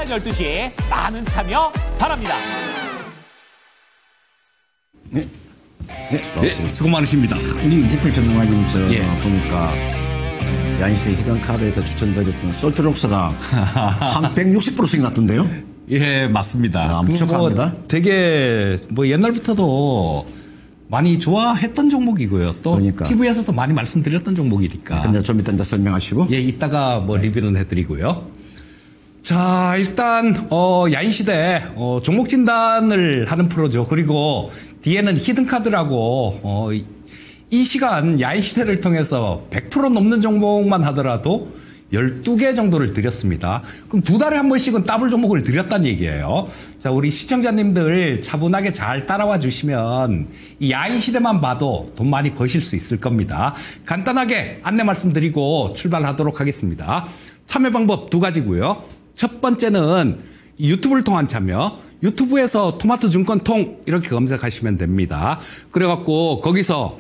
오전 12시 많은 참여 바랍니다. 네, 수고 많으십니다. 우리 이재필 전문가님 보니까 야인시대 히든카드에서 추천드렸던 솔트록스가 한 160% 수익 났던데요? 예, 맞습니다. 축하합니다. 되게 옛날부터도 많이 좋아했던 종목이고요. 또 그러니까. TV에서도 많이 말씀드렸던 종목이니까. 근데 좀 이따 설명하시고. 예, 이따가 리뷰는 해드리고요. 자, 일단 야인시대 종목 진단을 하는 프로죠. 그리고 뒤에는 히든카드라고 이 시간 야인시대를 통해서 100% 넘는 종목만 하더라도 12개 정도를 드렸습니다. 그럼 2달에 한 번씩은 더블 종목을 드렸다는 얘기예요. 자, 우리 시청자님들 차분하게 잘 따라와 주시면 이 야인시대만 봐도 돈 많이 버실 수 있을 겁니다. 간단하게 안내 말씀드리고 출발하도록 하겠습니다. 참여 방법 2가지고요. 첫 번째는 유튜브를 통한 참여. 유튜브에서 토마토 증권통 이렇게 검색하시면 됩니다. 그래갖고 거기서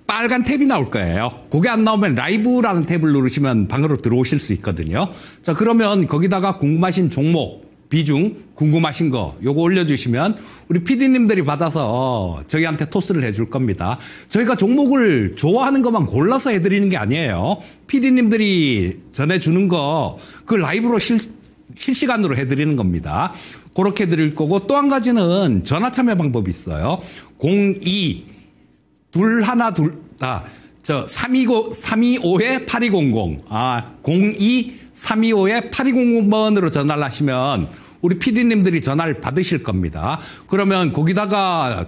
빨간 탭이 나올 거예요. 그게 안 나오면 라이브라는 탭을 누르시면 방으로 들어오실 수 있거든요. 자, 그러면 거기다가 궁금하신 종목, 비중, 궁금하신 거 요거 올려주시면 우리 PD님들이 받아서 저희한테 토스를 해줄 겁니다. 저희가 종목을 좋아하는 것만 골라서 해드리는 게 아니에요. PD님들이 전해주는 거 그 라이브로 실시간으로 해드리는 겁니다. 그렇게 드릴 거고 또 한 가지는 전화 참여 방법이 있어요. 325-8200. 02-325-8200번으로 전화를 하시면 우리 PD님들이 전화를 받으실 겁니다. 그러면 거기다가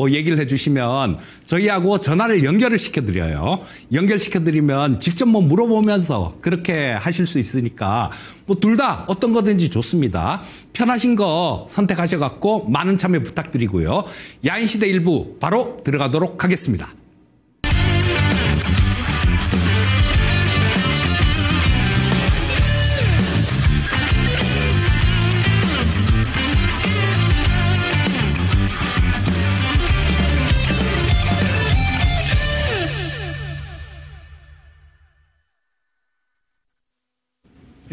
얘기를 해주시면 저희하고 전화를 연결을 시켜드려요. 연결시켜드리면 직접 물어보면서 그렇게 하실 수 있으니까 둘 다 어떤 거든지 좋습니다. 편하신 거 선택하셔갖고 많은 참여 부탁드리고요. 야인시대 일부 바로 들어가도록 하겠습니다.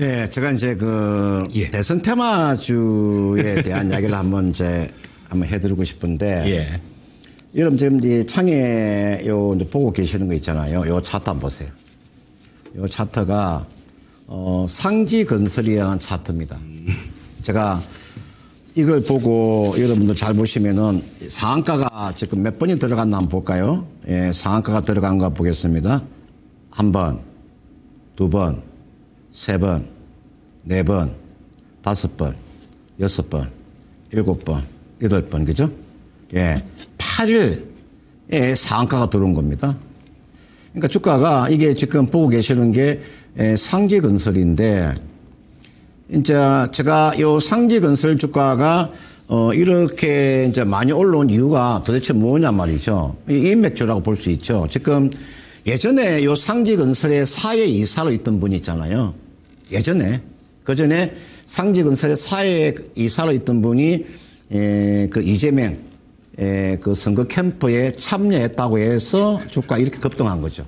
예, 제가 이제 대선 테마주에 대한 이야기를 한번 해드리고 싶은데. 여러분 지금 이제 창에 보고 계시는 거 있잖아요. 요 차트 한번 보세요. 요 차트가, 상지건설이라는 차트입니다. 제가 이걸 보고 여러분들 잘 보시면은 상한가가 지금 몇 번이 들어갔나 한번 볼까요? 예, 상한가가 들어간 거 보겠습니다. 1번, 2번, 3번, 4번, 5번, 6번, 7번, 8번, 그죠? 예. 8일에 상한가가 들어온 겁니다. 그러니까 주가가 이게 지금 보고 계시는 게 상지건설인데, 이제 제가 이 상지건설 주가가 이렇게 이제 많이 올라온 이유가 도대체 뭐냐 말이죠. 인맥주라고 볼 수 있죠. 지금 예전에 이 상지건설의 사회 이사로 있던 분이 있잖아요. 예전에. 그 전에 상지건설의 사회 이사로 있던 분이 그 이재명 그 선거 캠프에 참여했다고 해서 주가 이렇게 급등한 거죠.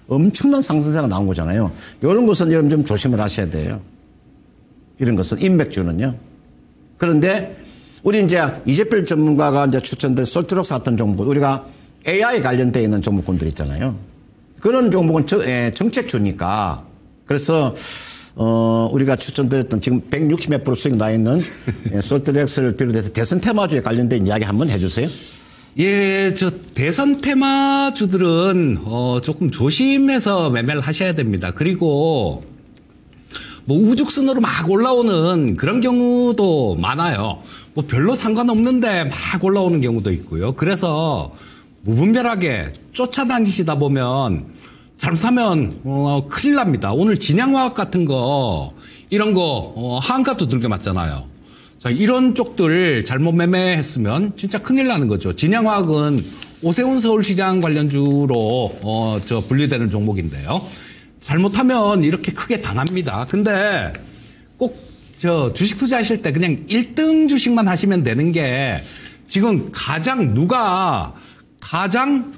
엄청난 상승세가 나온 거잖아요. 이런 것은 여러분 좀 조심을 하셔야 돼요. 이런 것은 인맥주는요. 그런데 우리 이제 이재필 전문가가 이제 추천된 솔트록스 같은 종목, 우리가 AI 관련되어 있는 종목군들 있잖아요. 그런 종목은 정책주니까. 그래서 우리가 추천드렸던 지금 160몇 프로 수익 나 있는 솔트록스를 비롯해서 대선 테마주에 관련된 이야기 한번 해주세요. 예, 대선 테마주들은 조금 조심해서 매매를 하셔야 됩니다. 그리고 우죽순으로 막 올라오는 그런 경우도 많아요. 별로 상관없는데 막 올라오는 경우도 있고요. 그래서 무분별하게 쫓아다니시다 보면 잘못하면 큰일 납니다. 오늘 진양화학 같은 거 이런 거 하한가도 들게 맞잖아요. 자, 이런 쪽들 잘못 매매했으면 진짜 큰일 나는 거죠. 진양화학은 오세훈 서울시장 관련주로 분류되는 종목인데요. 잘못하면 이렇게 크게 당합니다. 근데 꼭 주식 투자하실 때 그냥 1등 주식만 하시면 되는 게 지금 누가 가장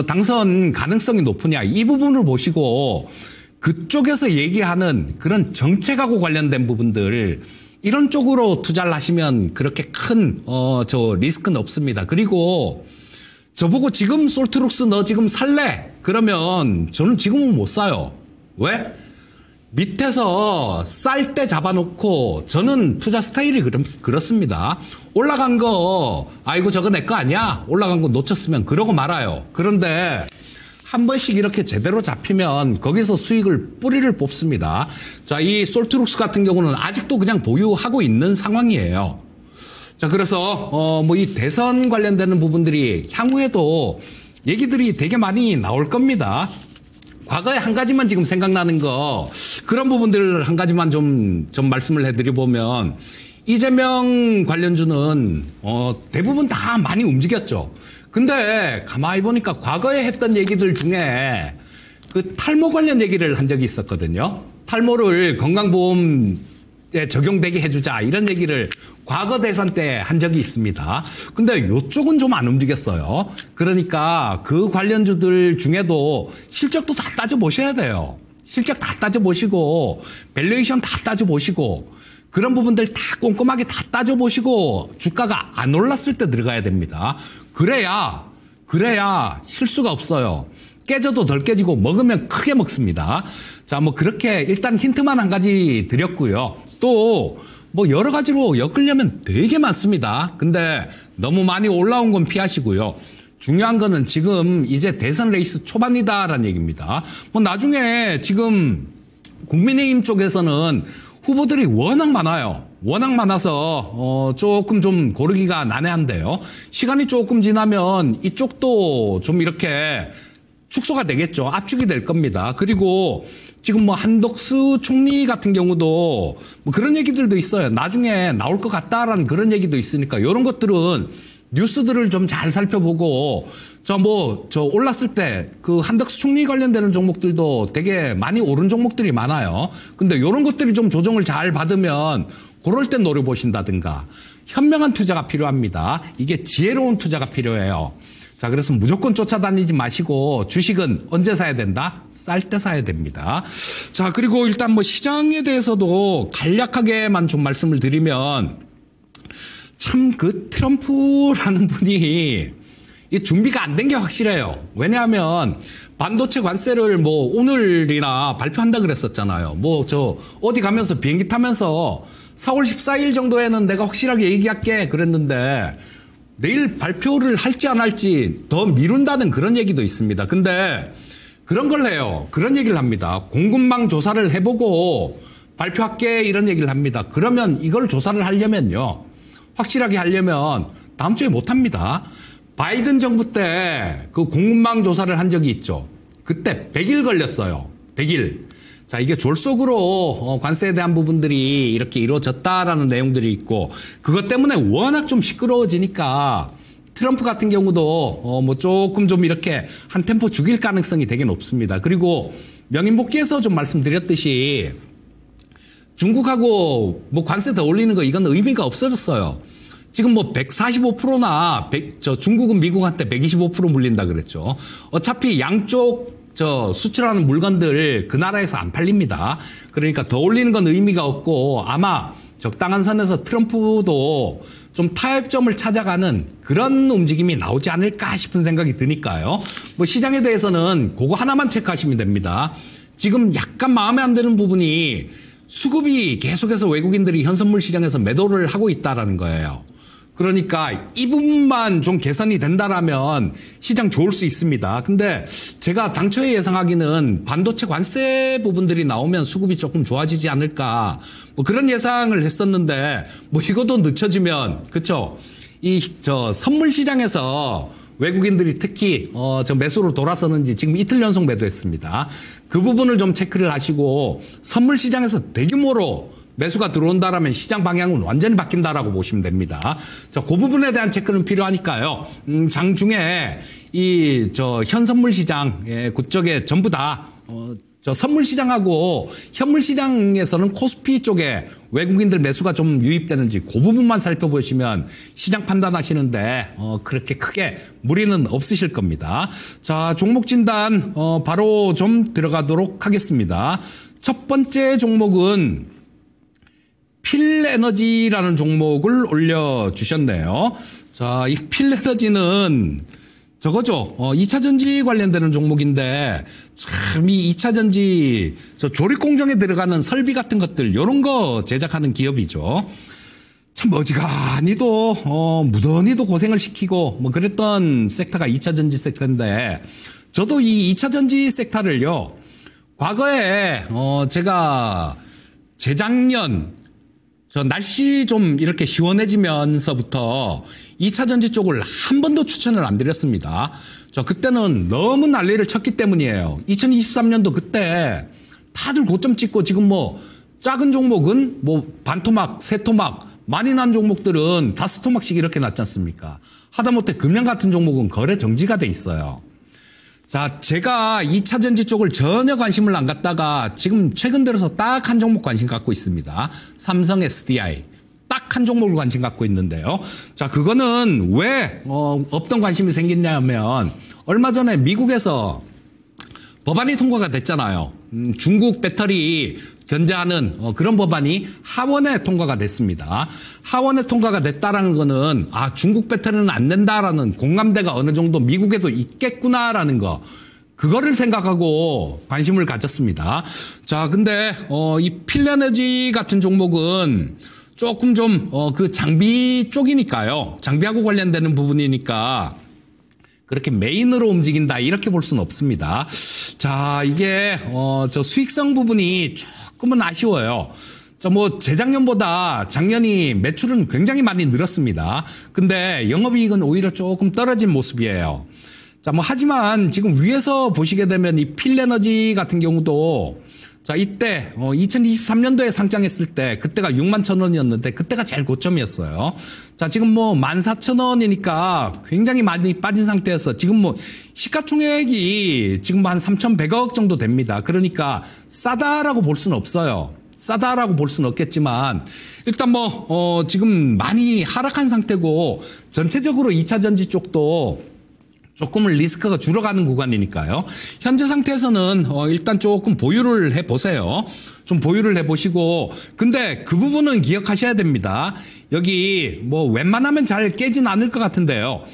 당선 가능성이 높으냐 이 부분을 보시고 그쪽에서 얘기하는 그런 정책하고 관련된 부분들 이런 쪽으로 투자를 하시면 그렇게 큰 리스크는 없습니다. 그리고 저보고 지금 솔트룩스 너 지금 살래? 그러면 저는 지금은 못 사요. 왜? 밑에서 쌀 때 잡아놓고 저는 투자 스타일이 그렇습니다. 올라간 거 아이고 저거 내 거 아니야? 올라간 거 놓쳤으면 그러고 말아요. 그런데 한 번씩 이렇게 제대로 잡히면 거기서 뿌리를 뽑습니다. 자, 이 솔트룩스 같은 경우는 아직도 그냥 보유하고 있는 상황이에요. 자, 그래서 뭐 이 대선 관련되는 부분들이 향후에도 얘기들이 되게 많이 나올 겁니다. 과거에 한 가지만 지금 생각나는 거 그런 부분들 한 가지만 좀 말씀을 해드려보면 이재명 관련주는 대부분 다 많이 움직였죠. 근데 가만히 보니까 과거에 했던 얘기들 중에 그 탈모 관련 얘기를 한 적이 있었거든요. 탈모를 건강보험에 적용되게 해주자 이런 얘기를 과거 대선 때 한 적이 있습니다. 근데 이쪽은 좀 안 움직였어요. 그러니까 그 관련주들 중에도 실적도 다 따져보셔야 돼요. 실적 다 따져보시고 밸류에이션 다 따져보시고 그런 부분들 다 꼼꼼하게 다 따져보시고 주가가 안 올랐을 때 들어가야 됩니다. 그래야 실수가 없어요. 깨져도 덜 깨지고 먹으면 크게 먹습니다. 자, 뭐 그렇게 일단 힌트만 한 가지 드렸고요. 또 뭐 여러 가지로 엮으려면 되게 많습니다. 근데 너무 많이 올라온 건 피하시고요. 중요한 거는 지금 이제 대선 레이스 초반이다라는 얘기입니다. 뭐 나중에 지금 국민의힘 쪽에서는 후보들이 워낙 많아요. 워낙 많아서 조금 좀 고르기가 난해한데요. 시간이 조금 지나면 이쪽도 좀 이렇게 축소가 되겠죠. 압축이 될 겁니다. 그리고 지금 뭐 한덕수 총리 같은 경우도 뭐 그런 얘기들도 있어요. 나중에 나올 것 같다라는 그런 얘기도 있으니까 이런 것들은 뉴스들을 좀 잘 살펴보고 저 올랐을 때 그 한덕수 총리 관련되는 종목들도 되게 많이 오른 종목들이 많아요. 근데 이런 것들이 좀 조정을 잘 받으면 그럴 때 노려보신다든가 현명한 투자가 필요합니다. 이게 지혜로운 투자가 필요해요. 자, 그래서 무조건 쫓아다니지 마시고 주식은 언제 사야 된다? 쌀 때 사야 됩니다. 자, 그리고 일단 뭐 시장에 대해서도 간략하게만 좀 말씀을 드리면 참 그 트럼프라는 분이 이 준비가 안 된 게 확실해요. 왜냐하면 반도체 관세를 뭐 오늘이나 발표한다 그랬었잖아요. 뭐 어디 가면서 비행기 타면서 4월 14일 정도에는 내가 확실하게 얘기할게 그랬는데 내일 발표를 할지 안 할지 더 미룬다는 그런 얘기도 있습니다. 근데 그런 걸 해요. 그런 얘기를 합니다. 공급망 조사를 해보고 발표할게 이런 얘기를 합니다. 그러면 이걸 조사를 하려면요. 확실하게 하려면 다음 주에 못 합니다. 바이든 정부 때 그 공급망 조사를 한 적이 있죠. 그때 100일 걸렸어요. 100일. 자, 이게 졸속으로 관세에 대한 부분들이 이렇게 이루어졌다라는 내용들이 있고 그것 때문에 워낙 좀 시끄러워지니까 트럼프 같은 경우도 뭐 조금 좀 이렇게 한 템포 죽일 가능성이 되게 높습니다. 그리고 명인복귀에서 좀 말씀드렸듯이 중국하고 뭐 관세 더 올리는 거 이건 의미가 없어졌어요. 지금 뭐 145%나 중국은 미국한테 125% 물린다 그랬죠. 어차피 양쪽 수출하는 물건들 그 나라에서 안 팔립니다. 그러니까 더 올리는 건 의미가 없고 아마 적당한 선에서 트럼프도 좀 타협점을 찾아가는 그런 움직임이 나오지 않을까 싶은 생각이 드니까요. 뭐 시장에 대해서는 그거 하나만 체크하시면 됩니다. 지금 약간 마음에 안 드는 부분이 수급이 계속해서 외국인들이 현선물 시장에서 매도를 하고 있다라는 거예요. 그러니까 이 부분만 좀 개선이 된다라면 시장 좋을 수 있습니다. 근데 제가 당초에 예상하기는 반도체 관세 부분들이 나오면 수급이 조금 좋아지지 않을까 뭐 그런 예상을 했었는데 뭐 이것도 늦춰지면 그쵸? 선물 시장에서 외국인들이 특히 매수로 돌아서는지 지금 이틀 연속 매도했습니다. 그 부분을 좀 체크를 하시고 선물 시장에서 대규모로 매수가 들어온다라면 시장 방향은 완전히 바뀐다라고 보시면 됩니다. 자, 그 부분에 대한 체크는 필요하니까요. 장중에 현 선물 시장 그쪽에 전부 다 저 선물 시장하고 현물 시장에서는 코스피 쪽에 외국인들 매수가 좀 유입되는지 그 부분만 살펴보시면 시장 판단하시는데 그렇게 크게 무리는 없으실 겁니다. 자, 종목 진단 바로 좀 들어가도록 하겠습니다. 첫 번째 종목은 필에너지라는 종목을 올려주셨네요. 자, 이 필에너지는 저거죠. 2차 전지 관련되는 종목인데 참 이 2차 전지 저 조립 공정에 들어가는 설비 같은 것들 이런 거 제작하는 기업이죠. 참 어지간히도 무던히도 고생을 시키고 뭐 그랬던 섹터가 2차 전지 섹터인데 저도 이 2차 전지 섹터를요. 과거에 제가 재작년 저 날씨 좀 이렇게 시원해지면서부터 2차 전지 쪽을 한 번도 추천을 안 드렸습니다. 저 그때는 너무 난리를 쳤기 때문이에요. 2023년도 그때 다들 고점 찍고 지금 뭐 작은 종목은 뭐 반토막, 세토막 많이 난 종목들은 5토막씩 이렇게 났지 않습니까? 하다못해 금양 같은 종목은 거래 정지가 돼 있어요. 자, 제가 2차 전지 쪽을 전혀 관심을 안 갖다가 지금 최근 들어서 딱 한 종목 관심 갖고 있습니다. 삼성 SDI. 딱 한 종목을 관심 갖고 있는데요. 자, 그거는 왜 없던 관심이 생겼냐면 얼마 전에 미국에서 법안이 통과가 됐잖아요. 중국 배터리 견제하는 그런 법안이 하원에 통과가 됐습니다. 하원에 통과가 됐다라는 거는 중국 배터리는 안 된다라는 공감대가 어느 정도 미국에도 있겠구나라는 거. 그거를 생각하고 관심을 가졌습니다. 자, 근데 이 필에너지 같은 종목은 조금 좀 그 장비 쪽이니까요. 장비하고 관련되는 부분이니까 그렇게 메인으로 움직인다 이렇게 볼 수는 없습니다. 자, 이게 저 수익성 부분이 조금은 아쉬워요. 자, 뭐 재작년보다 작년이 매출은 굉장히 많이 늘었습니다. 근데 영업이익은 오히려 조금 떨어진 모습이에요. 자, 뭐 하지만 지금 위에서 보시게 되면 이 필에너지 같은 경우도 자, 이때 2023년도에 상장했을 때 그때가 61,000원이었는데 그때가 제일 고점이었어요. 자, 지금 뭐 14,000원이니까 굉장히 많이 빠진 상태여서 지금 뭐 시가총액이 지금 한 3,100억 정도 됩니다. 그러니까 싸다라고 볼 수는 없어요. 싸다라고 볼 수는 없겠지만 일단 뭐 지금 많이 하락한 상태고 전체적으로 2차 전지 쪽도 조금은 리스크가 줄어가는 구간이니까요. 현재 상태에서는 일단 조금 보유를 해보세요. 좀 보유를 해보시고 근데 그 부분은 기억하셔야 됩니다. 여기 뭐 웬만하면 잘 깨진 않을 것 같은데요.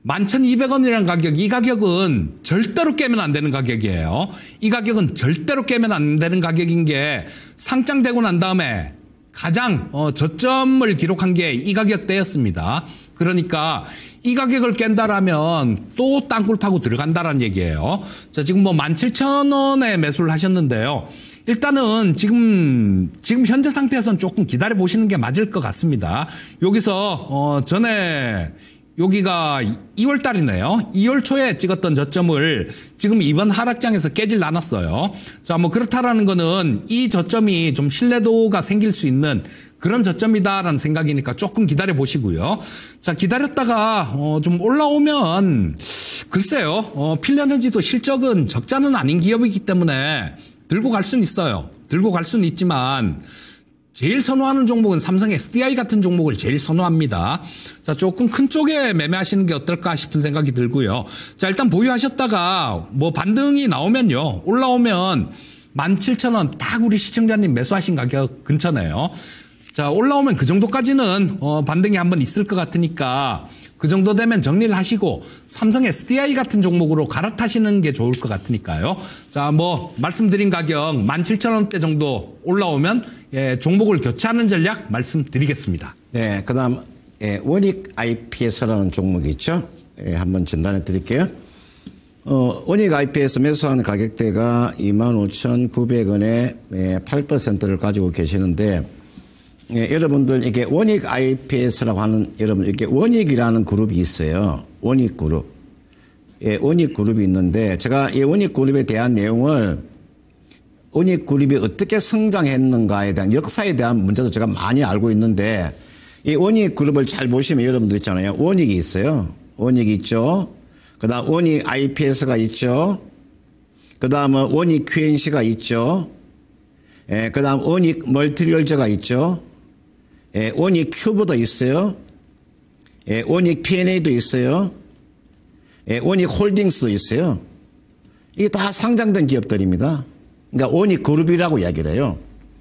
11,200원이라는 가격, 이 가격은 절대로 깨면 안 되는 가격이에요. 이 가격은 절대로 깨면 안 되는 가격인 게 상장되고 난 다음에 가장 저점을 기록한 게 이 가격대였습니다. 그러니까 이 가격을 깬다라면 또 땅굴 파고 들어간다라는 얘기예요. 자, 지금 뭐 17,000원에 매수를 하셨는데요. 일단은 지금 현재 상태에서는 조금 기다려 보시는 게 맞을 것 같습니다. 여기서 전에 여기가 2월 달이네요. 2월 초에 찍었던 저점을 지금 이번 하락장에서 깨질 않았어요. 자, 뭐 그렇다라는 거는 이 저점이 좀 신뢰도가 생길 수 있는 그런 저점이다라는 생각이니까 조금 기다려 보시고요. 자, 기다렸다가 좀 올라오면 글쎄요. 필에너지도 실적은 적자는 아닌 기업이기 때문에 들고 갈 수는 있어요. 들고 갈 수는 있지만 제일 선호하는 종목은 삼성 SDI 같은 종목을 제일 선호합니다. 자, 조금 큰 쪽에 매매하시는 게 어떨까 싶은 생각이 들고요. 자, 일단 보유하셨다가 뭐 반등이 나오면요. 올라오면 17,000원 딱 우리 시청자님 매수하신 가격 근처네요. 자, 올라오면 그 정도까지는 반등이 한번 있을 것 같으니까 그 정도 되면 정리를 하시고 삼성 SDI 같은 종목으로 갈아타시는 게 좋을 것 같으니까요. 자, 뭐 말씀드린 가격 17,000원대 정도 올라오면 종목을 교체하는 전략 말씀드리겠습니다. 네, 그다음 원익 IPS라는 종목이 있죠. 한번 진단해 드릴게요. 원익 IPS 매수한 가격대가 25,900원에 8%를 가지고 계시는데 여러분들 이게 원익 IPS라고 하는 여러분 이게 원익이라는 그룹이 있어요. 원익 그룹. 원익 그룹이 있는데 제가 이 원익 그룹에 대한 내용을 원익 그룹이 어떻게 성장했는가에 대한 역사에 대한 문제도 제가 많이 알고 있는데 이 원익 그룹을 잘 보시면 여러분들 있잖아요. 원익이 있어요. 원익이 있죠. 그다음 원익 IPS가 있죠. 그 다음은 원익 QNC가 있죠. 그 다음 원익 멀티리얼저가 있죠. 원익 큐브도 있어요. 원익 P&A도 있어요. 원익 홀딩스도 있어요. 이게 다 상장된 기업들입니다. 그러니까 원익 그룹이라고 이야기를 해요.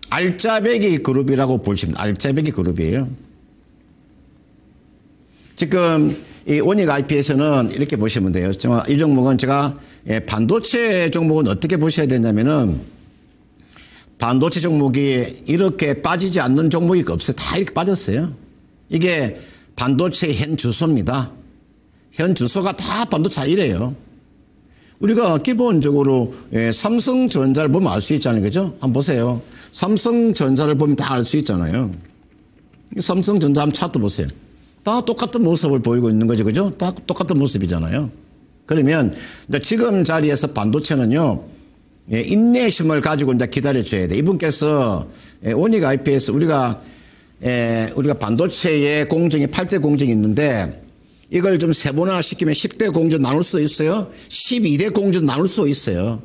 알짜배기 그룹이라고 보시면 알짜배기 그룹이에요. 지금 이 원익 IP에서는 이렇게 보시면 돼요. 이 종목은 제가 반도체 종목은 어떻게 보셔야 되냐면은 반도체 종목이 이렇게 빠지지 않는 종목이 없어요. 다 이렇게 빠졌어요. 이게 반도체 현 주소입니다. 현 주소가 다 반도체 이래요. 우리가 기본적으로 삼성전자를 보면 알 수 있잖아요. 그죠? 한번 보세요. 삼성전자를 보면 다 알 수 있잖아요. 삼성전자 한번 차트 보세요. 다 똑같은 모습을 보이고 있는 거죠. 그죠? 다 똑같은 모습이잖아요. 그러면 이제 지금 자리에서 반도체는요. 인내심을 가지고 이제 기다려줘야 돼. 이분께서 원익 IP에서 우리가 반도체의 공정이 8대 공정이 있는데 이걸 좀 세분화시키면 10대 공정 나눌 수도 있어요. 12대 공정 나눌 수도 있어요.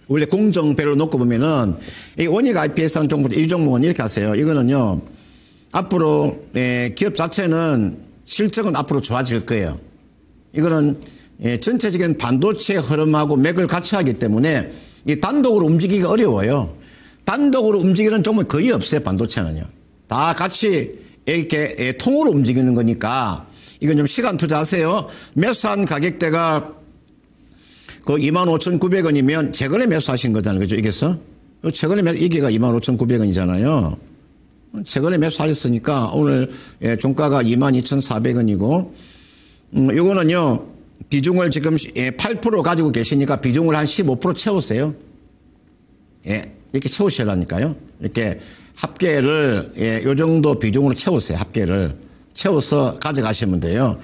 원래 공정별로 놓고 보면은 이 원익 IPS라는 종목, 이 종목은 이렇게 하세요. 이거는요. 앞으로 기업 자체는 실적은 앞으로 좋아질 거예요. 이거는 전체적인 반도체 흐름하고 맥을 같이 하기 때문에 이 단독으로 움직이기가 어려워요. 단독으로 움직이는 종목이 거의 없어요. 반도체는요. 다 같이 이렇게 통으로 움직이는 거니까 이건 좀 시간 투자하세요. 매수한 가격대가 그 25,900원이면 최근에 매수하신 거잖아요. 그죠? 이게서? 최근에 이게가 25,900원이잖아요. 최근에 매수하셨으니까 오늘 종가가 22,400원이고 요거는요. 비중을 지금 8% 가지고 계시니까 비중을 한 15% 채우세요. 이렇게 채우시라니까요. 이렇게 합계를 요 정도 비중으로 채우세요. 합계를 채워서 가져가시면 돼요.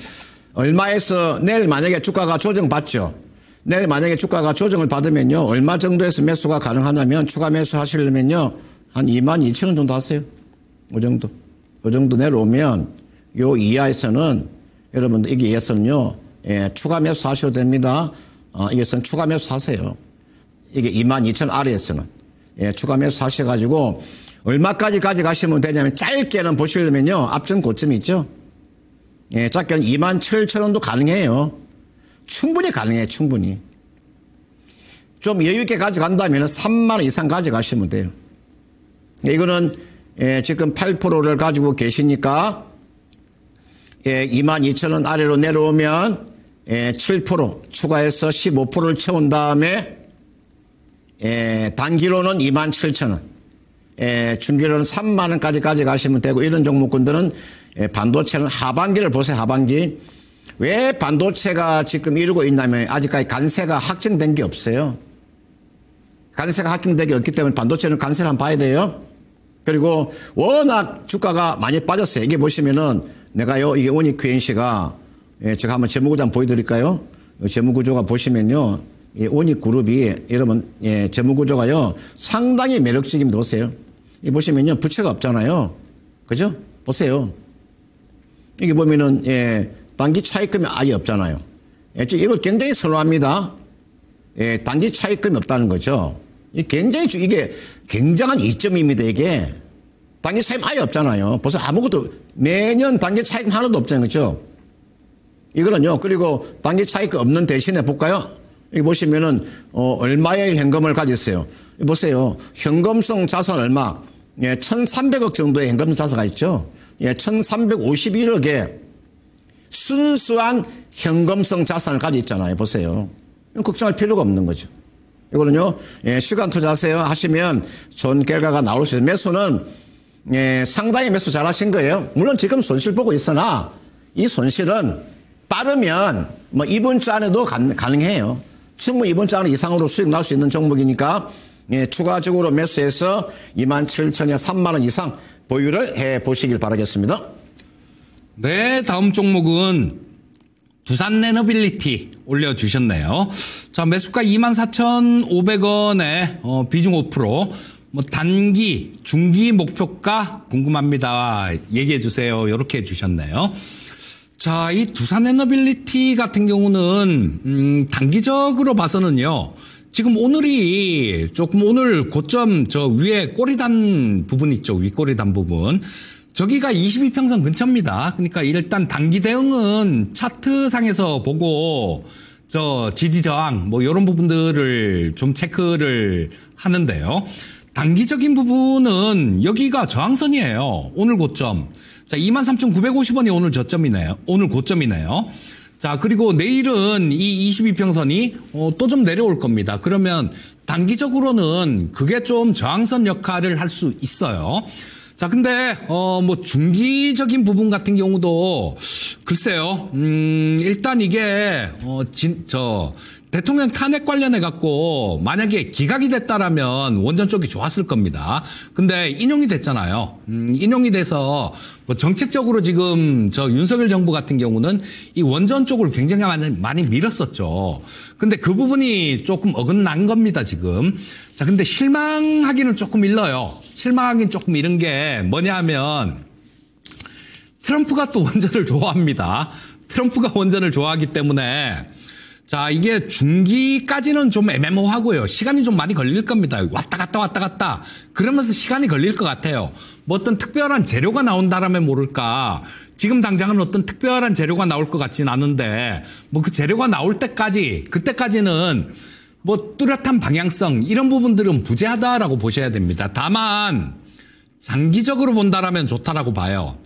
얼마에서 내일 만약에 주가가 조정받죠. 내일 만약에 주가가 조정을 받으면요. 얼마 정도에서 매수가 가능하냐면 추가 매수 하시려면요. 한 22,000원 정도 하세요. 그 정도. 그 정도 내려오면 요 이하에서는 여러분들 이게 이해서는요. 추가 매수 하셔도 됩니다. 이것은 추가 매수 하세요. 이게 22,000 아래에서는. 추가 매수 하셔가지고 얼마까지 가져가시면 되냐면 짧게는 보시려면요. 앞전 고점이 있죠. 짧게는 27,000원도 가능해요. 충분히 가능해요. 충분히. 좀 여유있게 가져간다면 3만원 이상 가져가시면 돼요. 이거는 지금 8%를 가지고 계시니까 22,000원 아래로 내려오면 7% 추가해서 15%를 채운 다음에 단기로는 27,000원 중기로는 3만원까지 가져가시면 되고 이런 종목군들은 반도체는 하반기를 보세요. 하반기. 왜 반도체가 지금 이러고 있냐면 아직까지 관세가 확정된 게 없어요. 관세가 확정된 게 없기 때문에 반도체는 관세를 한번 봐야 돼요. 그리고 워낙 주가가 많이 빠졌어요. 이게 보시면은 내가요, 이게 원익 QNC가 제가 한번 재무구조 한번 보여드릴까요? 재무구조가 보시면요, 이 원익 그룹이 여러분 재무구조가요 상당히 매력적입니다. 보세요. 이 보시면요 부채가 없잖아요. 그죠? 보세요. 이게 보면은 단기 차익금이 아예 없잖아요. 이걸 굉장히 선호합니다. 단기 차익금이 없다는 거죠. 이게 굉장한 이점입니다. 이게 단기 차익금 아예 없잖아요. 벌써 아무것도 매년 단기 차익금 하나도 없잖아요. 그렇죠? 이거는요. 그리고 단기 차익금 없는 대신에 볼까요? 여기 보시면은 얼마의 현금을 가졌어요. 보세요. 현금성 자산 얼마? 1,300억 정도의 현금성 자산가 있죠. 1,351억에 순수한 현금성 자산을 가지고 있잖아요. 보세요. 걱정할 필요가 없는 거죠. 이거는요, 시간 투자하세요 하시면 좋은 결과가 나올 수 있어요. 매수는, 상당히 매수 잘 하신 거예요. 물론 지금 손실 보고 있으나 이 손실은 빠르면 뭐 이번 주 안에도 가능해요. 충분히 이번 주 안에 이상으로 수익 나올 수 있는 종목이니까 추가적으로 매수해서 27,000에 3만원 이상 보유를 해 보시길 바라겠습니다. 네, 다음 종목은 두산 내너빌리티 올려주셨네요. 자, 매수가 24,500원에 비중 5%. 뭐 단기, 중기 목표가 궁금합니다. 얘기해 주세요. 이렇게 해주셨네요. 자, 이 두산 에너빌리티 같은 경우는 단기적으로 봐서는요. 지금 오늘이 조금 오늘 고점 저 위에 꼬리 단 부분 있죠. 윗꼬리 단 부분. 저기가 22평선 근처입니다. 그러니까 일단 단기 대응은 차트상에서 보고 저 지지 저항 뭐 이런 부분들을 좀 체크를 하는데요. 단기적인 부분은 여기가 저항선이에요. 오늘 고점. 자, 23,950원이 오늘 저점이네요. 오늘 고점이네요. 자, 그리고 내일은 이 22평선이 또 좀 내려올 겁니다. 그러면 단기적으로는 그게 좀 저항선 역할을 할 수 있어요. 자, 근데 뭐 중기적인 부분 같은 경우도 글쎄요. 일단 이게 대통령 탄핵 관련해 갖고 만약에 기각이 됐다라면 원전 쪽이 좋았을 겁니다. 근데 인용이 됐잖아요. 인용이 돼서 뭐 정책적으로 지금 저 윤석열 정부 같은 경우는 이 원전 쪽을 굉장히 많이 밀었었죠. 근데 그 부분이 조금 어긋난 겁니다, 지금. 자, 근데 실망하기는 조금 일러요. 실망하기는 조금 이른 게 뭐냐 하면 트럼프가 또 원전을 좋아합니다. 트럼프가 원전을 좋아하기 때문에 자, 이게 중기까지는 좀 애매모호하고요. 시간이 좀 많이 걸릴 겁니다. 왔다 갔다. 그러면서 시간이 걸릴 것 같아요. 뭐 어떤 특별한 재료가 나온다라면 모를까. 지금 당장은 어떤 특별한 재료가 나올 것 같진 않은데, 뭐 그 재료가 나올 때까지, 그때까지는 뭐 뚜렷한 방향성, 이런 부분들은 부재하다라고 보셔야 됩니다. 다만, 장기적으로 본다라면 좋다라고 봐요.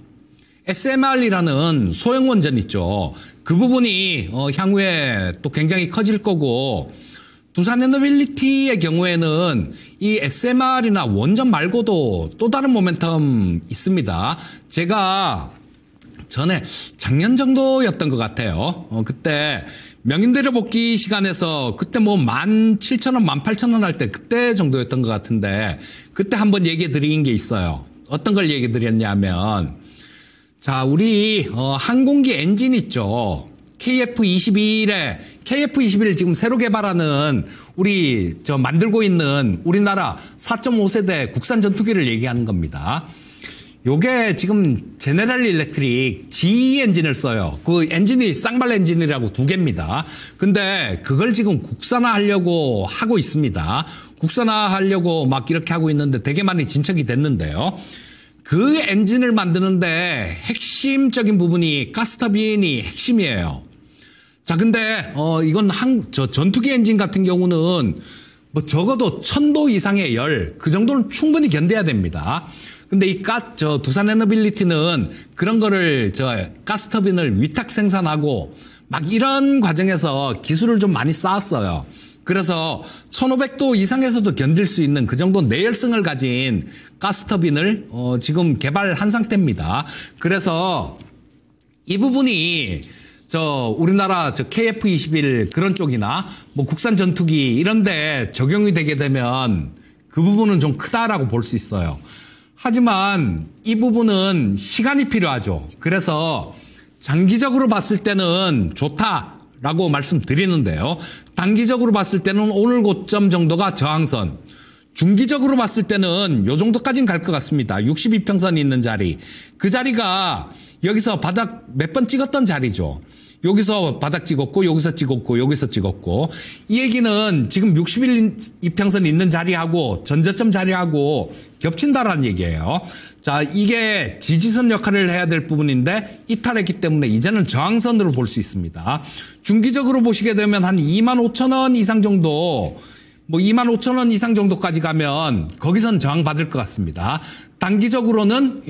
SMR이라는 소형 원전 있죠. 그 부분이 향후에 또 굉장히 커질 거고, 두산에너빌리티의 경우에는 이 SMR이나 원전 말고도 또 다른 모멘텀 있습니다. 제가 전에 작년 정도였던 것 같아요. 그때 명인대로 복귀 시간에서 그때 뭐 17,000원, 18,000원 할 때 그때 정도였던 것 같은데, 그때 한번 얘기해 드린 게 있어요. 어떤 걸 얘기해 드렸냐면, 자, 우리 항공기 엔진 있죠. KF-21을 지금 새로 개발하는 우리 만들고 있는 우리나라 4.5세대 국산 전투기를 얘기하는 겁니다. 요게 지금 제네럴 일렉트릭 GE 엔진을 써요. 그 엔진이 쌍발 엔진이라고 2개입니다. 근데 그걸 지금 국산화하려고 하고 있습니다. 국산화하려고 막 이렇게 하고 있는데 되게 많이 진척이 됐는데요. 그 엔진을 만드는데 핵심적인 부분이 가스터빈이 핵심이에요. 자, 근데 이건 전투기 엔진 같은 경우는 뭐 적어도 1000도 이상의 열, 그 정도는 충분히 견뎌야 됩니다. 근데 이 두산에너빌리티는 그런 거를 가스터빈을 위탁 생산하고 막 이런 과정에서 기술을 좀 많이 쌓았어요. 그래서 1500도 이상에서도 견딜 수 있는 그 정도 내열성을 가진 가스터빈을 지금 개발한 상태입니다. 그래서 이 부분이 우리나라 KF-21 그런 쪽이나 뭐 국산 전투기 이런 데 적용이 되게 되면 그 부분은 좀 크다라고 볼 수 있어요. 하지만 이 부분은 시간이 필요하죠. 그래서 장기적으로 봤을 때는 좋다라고 말씀드리는데요. 단기적으로 봤을 때는 오늘 고점 정도가 저항선, 중기적으로 봤을 때는 요 정도까지는 갈 것 같습니다. 62평선이 있는 자리. 그 자리가 여기서 바닥 몇 번 찍었던 자리죠. 여기서 바닥 찍었고, 여기서 찍었고, 여기서 찍었고. 이 얘기는 지금 62평선 있는 자리하고 전저점 자리하고 겹친다라는 얘기예요. 자, 이게 지지선 역할을 해야 될 부분인데 이탈했기 때문에 이제는 저항선으로 볼 수 있습니다. 중기적으로 보시게 되면 한 25,000원 이상 정도, 뭐 25,000원 이상 정도까지 가면 거기선 저항 받을 것 같습니다. 단기적으로는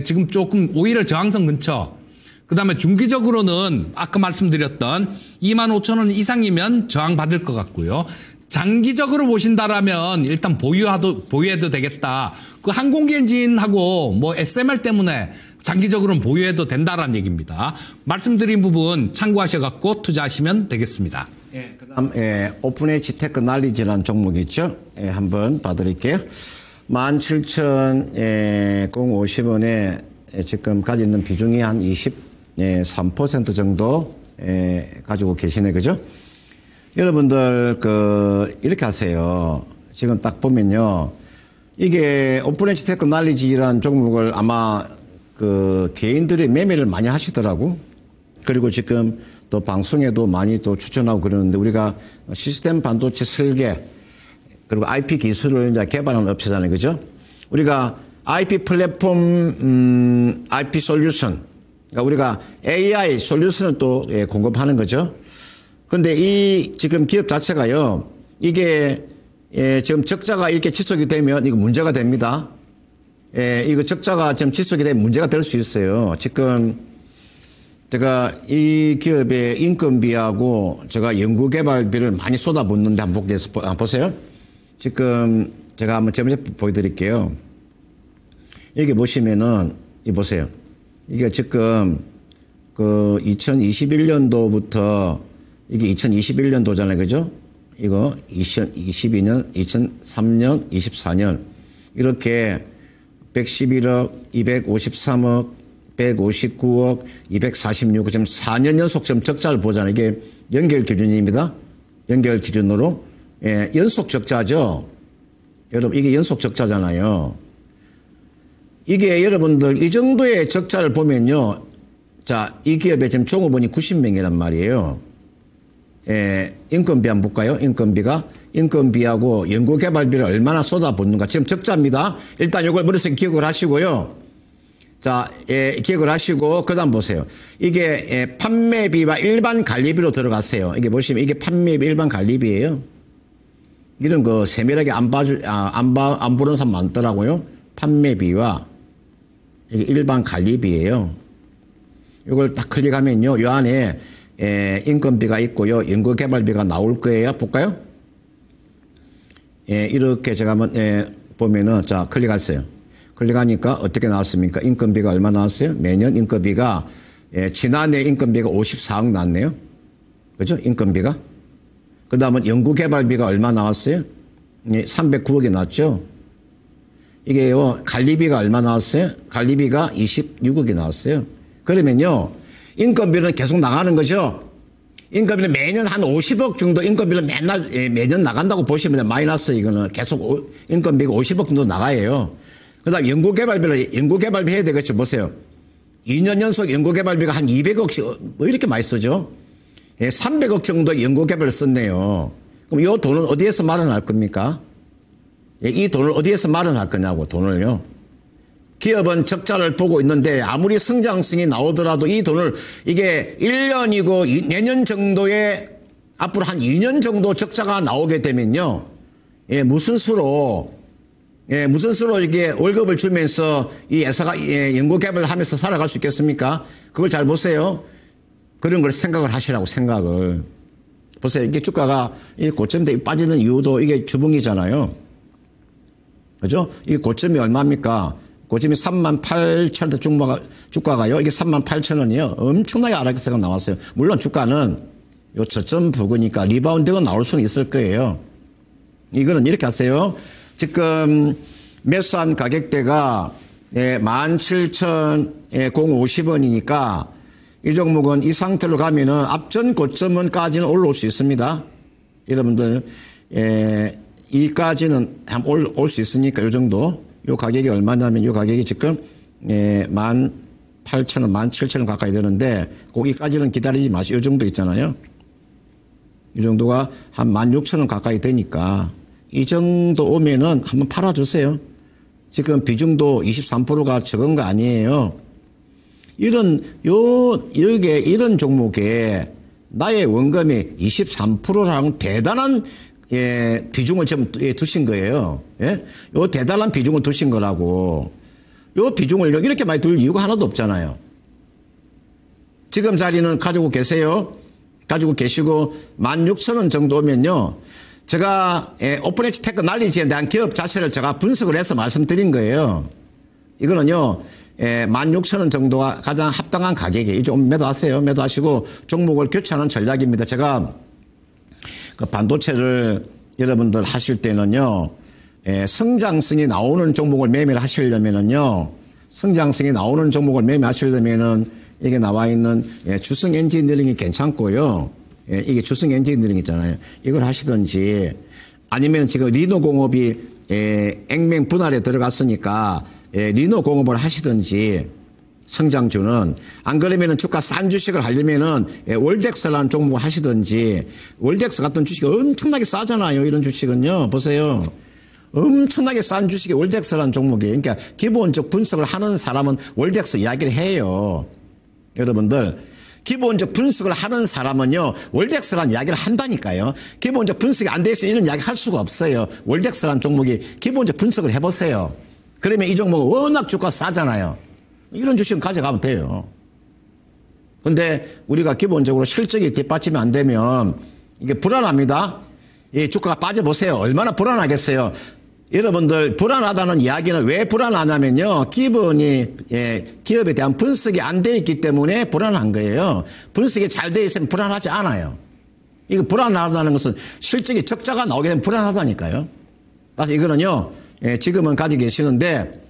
지금 조금 오히려 저항선 근처, 그 다음에 중기적으로는 아까 말씀드렸던 25,000원 이상이면 저항 받을 것 같고요. 장기적으로 보신다라면 일단 보유해도 되겠다. 그 항공기 엔진하고 뭐 SMR 때문에 장기적으로는 보유해도 된다라는 얘기입니다. 말씀드린 부분 참고하셔갖고 투자하시면 되겠습니다. 그다음 오픈에지 테크놀로지라는 종목이 있죠. 한번 봐드릴게요. 17,050원에 지금 가지고 있는 비중이 한 23% 정도 가지고 계시네, 그죠? 여러분들 이렇게 하세요. 지금 딱 보면요, 이게 오픈에지 테크놀로지라는 종목을 아마 개인들이 매매를 많이 하시더라고. 그리고 지금 또 방송에도 많이 또 추천하고 그러는데 우리가 시스템 반도체 설계 그리고 IP 기술을 이제 개발하는 업체잖아요. 그죠? 우리가 IP 플랫폼, IP 솔루션. 그러니까 우리가 AI 솔루션을 또 공급하는 거죠. 근데 이 지금 기업 자체가요. 이게 지금 적자가 이렇게 지속이 되면 이거 문제가 됩니다. 이거 적자가 지금 지속이 되면 문제가 될 수 있어요. 지금 제가 이 기업의 인건비하고 제가 연구개발비를 많이 쏟아붓는데 한번 보세요. 지금 제가 한번 재무제 보여드릴게요. 여기 보시면은 이 보세요. 이게 지금 그 2021년도부터 이게 2021년도잖아요. 그죠? 이거 2022년, 2003년, 24년 이렇게 111억, 253억, 159억, 246억 지금 4년 연속 지금 적자를 보잖아요. 이게 연결 기준입니다. 연결 기준으로 연속 적자죠. 여러분 이게 연속 적자잖아요. 이게 여러분들 이 정도의 적자를 보면요. 자, 이 기업에 지금 종업원이 90명이란 말이에요. 인건비 한번 볼까요? 인건비하고 연구개발비를 얼마나 쏟아붓는가. 지금 적자입니다. 일단 이걸 머릿속에 기억을 하시고요. 자, 기억을 하시고, 그 다음 보세요. 이게 판매비와 일반 관리비로 들어갔어요. 이게 보시면 이게 판매비 일반 관리비예요. 이런 거 세밀하게 안 보는 사람 많더라고요. 판매비와 이게 일반 관리비예요. 이걸 딱 클릭하면요. 이 안에 인건비가 있고요. 연구개발비가 나올 거예요. 볼까요? 이렇게 제가 한번 보면은 자 클릭하세요. 클릭하니까 어떻게 나왔습니까? 인건비가 얼마 나왔어요? 매년 인건비가 지난해 인건비가 54억 나왔네요. 그죠? 인건비가. 그 다음은 연구개발비가 얼마 나왔어요? 309억이 나왔죠. 이게요. 관리비가 얼마 나왔어요? 관리비가 26억이 나왔어요. 그러면요. 인건비는 계속 나가는 거죠. 인건비는 매년 한 50억 정도 인건비를 매년 나간다고 보시면 돼요. 마이너스 이거는 계속 인건비가 50억 정도 나가요. 그 다음 연구개발비 해야 되겠죠. 보세요. 2년 연속 연구개발비가 한 200억씩 뭐 이렇게 많이 쓰죠. 300억 정도 연구개발을 썼네요. 그럼 이 돈은 어디에서 마련할 겁니까? 이 돈을 어디에서 마련할 거냐고 돈을요. 기업은 적자를 보고 있는데 아무리 성장성이 나오더라도 이 돈을 이게 1년이고 내년 정도에 앞으로 한 2년 정도 적자가 나오게 되면요. 무슨 수로 이게 월급을 주면서 이 회사가 연구개발을 하면서 살아갈 수 있겠습니까? 그걸 잘 보세요. 그런 걸 생각을 하시라고 생각을. 보세요. 이게 주가가 이 고점대 빠지는 이유도 이게 주봉이잖아요. 그죠? 이 고점이 얼마입니까? 고점이 38,000원 주가가요. 이게 38,000원이요. 엄청나게 하락세가 나왔어요. 물론 주가는 요 저점 부근이니까 리바운드가 나올 수는 있을 거예요. 이거는 이렇게 하세요. 지금 매수한 가격대가 17,050원이니까 이 종목은 이 상태로 가면은 앞전 고점은까지는 올라올 수 있습니다. 여러분들 이까지는 올 수 있으니까 요 정도. 요 가격이 얼마냐면 요 가격이 지금 18,000원, 17,000원 가까이 되는데 거기까지는 기다리지 마시고 요 정도 있잖아요. 이 정도가 한 16,000원 가까이 되니까 이 정도 오면은 한번 팔아주세요. 지금 비중도 23%가 적은 거 아니에요. 이런 종목에 나의 원금이 23%라는 대단한 비중을 지금 두신 거예요. 예? 요 대단한 비중을 두신 거라고. 요 비중을 이렇게 많이 둘 이유가 하나도 없잖아요. 지금 자리는 가지고 계세요. 가지고 계시고 16,000원 정도 오면요. 제가 오픈엣지 테크 날리지에 대한 기업 자체를 제가 분석을 해서 말씀드린 거예요. 이거는요. 16,000원 정도가 가장 합당한 가격이에요. 좀 매도하세요. 매도하시고 종목을 교체하는 전략입니다. 제가 그 반도체를 여러분들 하실 때는요. 성장성이 나오는 종목을 매매를 하시려면은요. 성장성이 나오는 종목을 매매하시려면은 이게 나와 있는 주성 엔지니어링이 괜찮고요. 이게 주성 엔지니어링 있잖아요. 이걸 하시든지 아니면 지금 리노공업이 액면 분할에 들어갔으니까 리노공업을 하시든지 성장주는 안 그러면은 주가 싼 주식을 하려면은 월덱스라는 종목을 하시든지 월덱스 같은 주식이 엄청나게 싸잖아요. 이런 주식은요. 보세요. 엄청나게 싼 주식이 월덱스라는 종목이 그러니까 기본적 분석을 하는 사람은 월덱스 이야기를 해요. 여러분들 기본적 분석을 하는 사람은요 월덱스라는 이야기를 한다니까요. 기본적 분석이 안 돼 있으면 이런 이야기 할 수가 없어요. 월덱스라는 종목이 기본적 분석을 해보세요. 그러면 이 종목은 워낙 주가 싸잖아요. 이런 주식은 가져가면 돼요. 근데 우리가 기본적으로 실적이 뒷받침이 안 되면 이게 불안합니다. 이 주가가 빠져보세요. 얼마나 불안하겠어요. 여러분들 불안하다는 이야기는 왜 불안하냐면요. 기업에 대한 분석이 안 돼 있기 때문에 불안한 거예요. 분석이 잘 돼 있으면 불안하지 않아요. 이거 불안하다는 것은 실적이 적자가 나오게 되면 불안하다니까요. 그래서 이거는요. 지금은 가지고 계시는데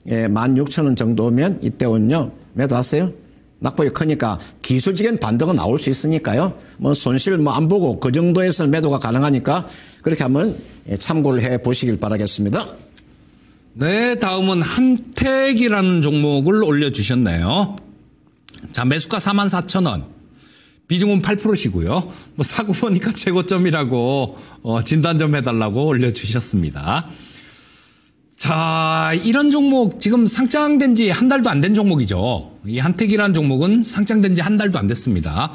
16,000원 정도면 이때는요. 매도하세요. 낙폭이 크니까 기술적인 반등은 나올 수 있으니까요. 뭐 손실 안 보고 그 정도에서는 매도가 가능하니까 그렇게 한번 참고를 해 보시길 바라겠습니다. 네, 다음은 한택이라는 종목을 올려주셨네요. 자, 매수가 44,000원. 비중은 8%시고요. 뭐 사고 보니까 최고점이라고 진단 좀 해달라고 올려주셨습니다. 자, 이런 종목 지금 상장된 지 한 달도 안 된 종목이죠. 이 한택이라는 종목은 상장된 지 한 달도 안 됐습니다.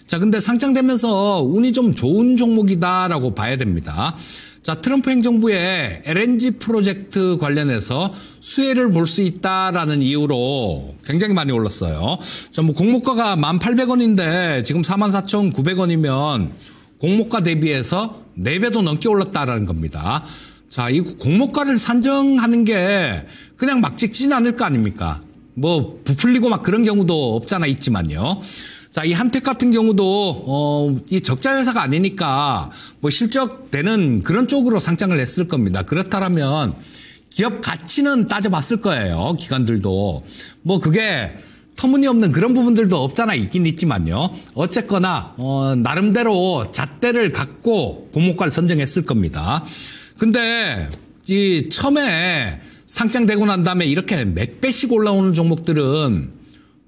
자, 근데 상장되면서 운이 좀 좋은 종목이다라고 봐야 됩니다. 자, 트럼프 행정부의 LNG 프로젝트 관련해서 수혜를 볼 수 있다라는 이유로 굉장히 많이 올랐어요. 자, 뭐 공모가가 1,800원인데 지금 44,900원이면 공모가 대비해서 4배도 넘게 올랐다라는 겁니다. 자, 이 공모가를 산정하는 게 그냥 막 찍지는 않을 거 아닙니까? 뭐 부풀리고 막 그런 경우도 없잖아 있지만요. 자, 이 한택 같은 경우도 이 적자 회사가 아니니까 뭐 실적되는 그런 쪽으로 상장을 했을 겁니다. 그렇다면 기업 가치는 따져봤을 거예요. 기관들도 뭐 그게 터무니없는 그런 부분들도 없잖아 있긴 있지만요. 어쨌거나 나름대로 잣대를 갖고 공모가를 선정했을 겁니다. 근데 이 처음에 상장되고 난 다음에 이렇게 몇 배씩 올라오는 종목들은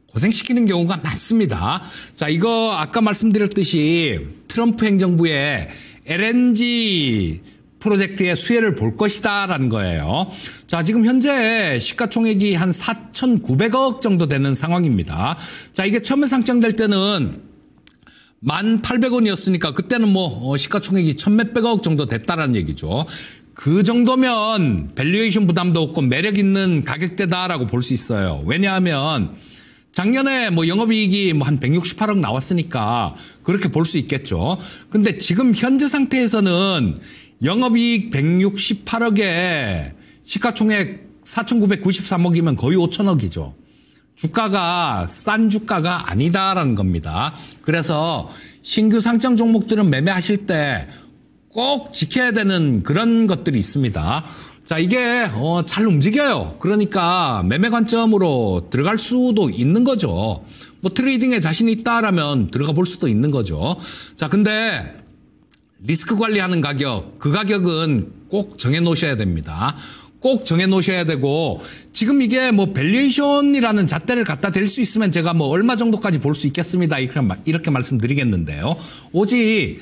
고생시키는 경우가 많습니다. 자, 이거 아까 말씀드렸듯이 트럼프 행정부의 LNG 프로젝트의 수혜를 볼 것이다라는 거예요. 자, 지금 현재 시가총액이 한 4,900억 정도 되는 상황입니다. 자, 이게 처음에 상장될 때는 1,800원이었으니까 그때는 뭐 시가총액이 1,몇백억 정도 됐다라는 얘기죠. 그 정도면 밸류에이션 부담도 없고 매력 있는 가격대다라고 볼 수 있어요. 왜냐하면 작년에 뭐 영업이익이 뭐 한 168억 나왔으니까 그렇게 볼 수 있겠죠. 근데 지금 현재 상태에서는 영업이익 168억에 시가총액 4,993억이면 거의 5,000억이죠. 주가가 싼 주가가 아니다라는 겁니다. 그래서 신규 상장 종목들은 매매하실 때 꼭 지켜야 되는 그런 것들이 있습니다. 자, 이게 잘 움직여요. 그러니까 매매 관점으로 들어갈 수도 있는 거죠. 뭐 트레이딩에 자신 있다라면 들어가 볼 수도 있는 거죠. 자, 근데 리스크 관리하는 가격, 그 가격은 꼭 정해 놓으셔야 됩니다. 꼭 정해 놓으셔야 되고, 지금 이게 뭐 밸류에이션이라는 잣대를 갖다 댈 수 있으면 제가 뭐 얼마 정도까지 볼 수 있겠습니다. 이렇게 말씀드리겠는데요. 오직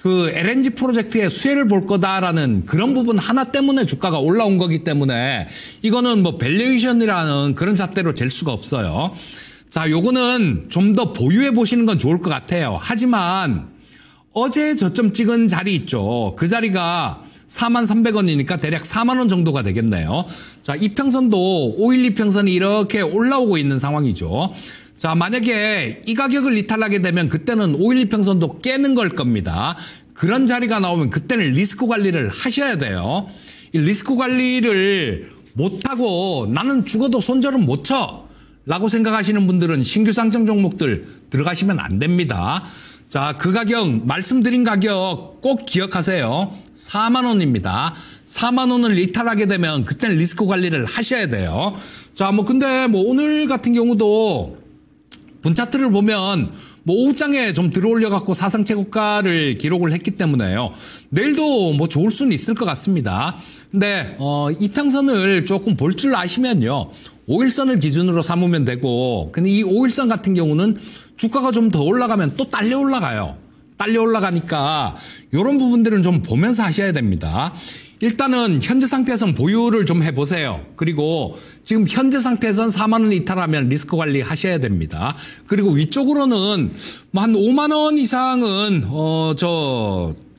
그 LNG 프로젝트의 수혜를 볼 거다라는 그런 부분 하나 때문에 주가가 올라온 거기 때문에 이거는 뭐 밸류에이션이라는 그런 잣대로 잴 수가 없어요. 자, 요거는 좀 더 보유해 보시는 건 좋을 것 같아요. 하지만 어제 저점 찍은 자리 있죠. 그 자리가 43,300원이니까 대략 4만 원 정도가 되겠네요. 자, 이평선도 5일 이평선이 이렇게 올라오고 있는 상황이죠. 자, 만약에 이 가격을 이탈하게 되면 그때는 5일 이평선도 깨는 걸 겁니다. 그런 자리가 나오면 그때는 리스크 관리를 하셔야 돼요. 이 리스크 관리를 못하고 나는 죽어도 손절은 못 쳐 라고 생각하시는 분들은 신규 상장 종목들 들어가시면 안 됩니다. 자, 그 가격, 말씀드린 가격 꼭 기억하세요. 4만 원입니다. 4만 원을 이탈하게 되면 그때는 리스크 관리를 하셔야 돼요. 자, 뭐 근데 뭐 오늘 같은 경우도 분차트를 보면 뭐 오후장에 좀 들어올려 갖고 사상 최고가를 기록을 했기 때문에요. 내일도 뭐 좋을 수는 있을 것 같습니다. 근데 이평선을 조금 볼 줄 아시면요. 5일선을 기준으로 삼으면 되고, 근데 이 5일선 같은 경우는 주가가 좀 더 올라가면 또 딸려 올라가요. 딸려 올라가니까 이런 부분들은 좀 보면서 하셔야 됩니다. 일단은 현재 상태에서는 보유를 좀 해보세요. 그리고 지금 현재 상태에서는 4만 원 이탈하면 리스크 관리 하셔야 됩니다. 그리고 위쪽으로는 뭐 한 5만 원 이상은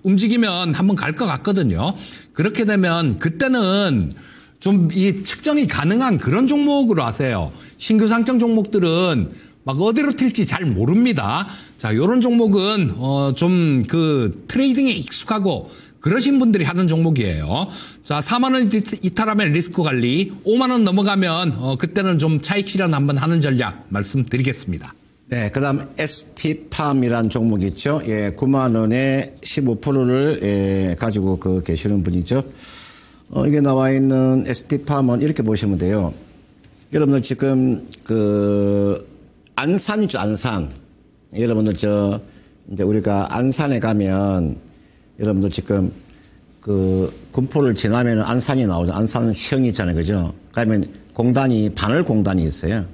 움직이면 한번 갈 것 같거든요. 그렇게 되면 그때는 좀 이 측정이 가능한 그런 종목으로 하세요. 신규 상장 종목들은 막 어디로 튈지 잘 모릅니다. 자, 요런 종목은 좀 그 트레이딩에 익숙하고 그러신 분들이 하는 종목이에요. 자, 4만 원 이탈하면 리스크 관리, 5만 원 넘어가면 그때는 좀 차익 실현 한번 하는 전략 말씀드리겠습니다. 네, 그다음 ST팜이란 종목 있죠. 예, 9만 원에 15%를 가지고 계시는 분이죠. 이게 나와 있는 ST팜은 이렇게 보시면 돼요. 여러분들 지금 안산 있죠, 안산. 여러분들 이제 우리가 안산에 가면 여러분들 지금 군포를 지나면 안산이 나오죠. 안산 시흥이 있잖아요. 그죠? 그러면 바늘공단이 있어요.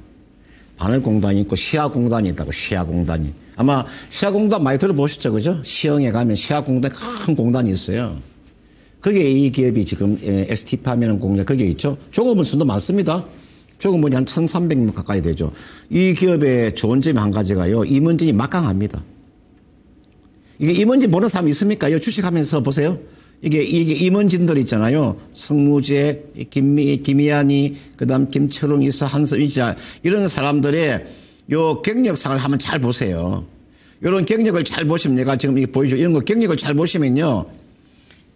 바늘공단이 있고 시야공단이 있다고, 시야공단이. 아마 시야공단 많이 들어보셨죠. 그죠? 시흥에 가면 시야공단 큰 공단이 있어요. 거기에 이 기업이 지금 ST팜이라는 공장 거기에 있죠. 조급분수도 많습니다. 조급분이 한 1,300명 가까이 되죠. 이 기업의 좋은 점이 한 가지가요. 임원진이 막강합니다. 이게 임원진 보는 사람 있습니까? 이 주식하면서 보세요. 이게 임원진들 있잖아요. 성무재, 김희안이, 그 다음 김철웅 이사, 한섬 이사, 이런 사람들의 요 경력상을 한번 잘 보세요. 이런 경력을 잘 보시면 내가 지금 이게 보여줘. 이런 거 경력을 잘 보시면요.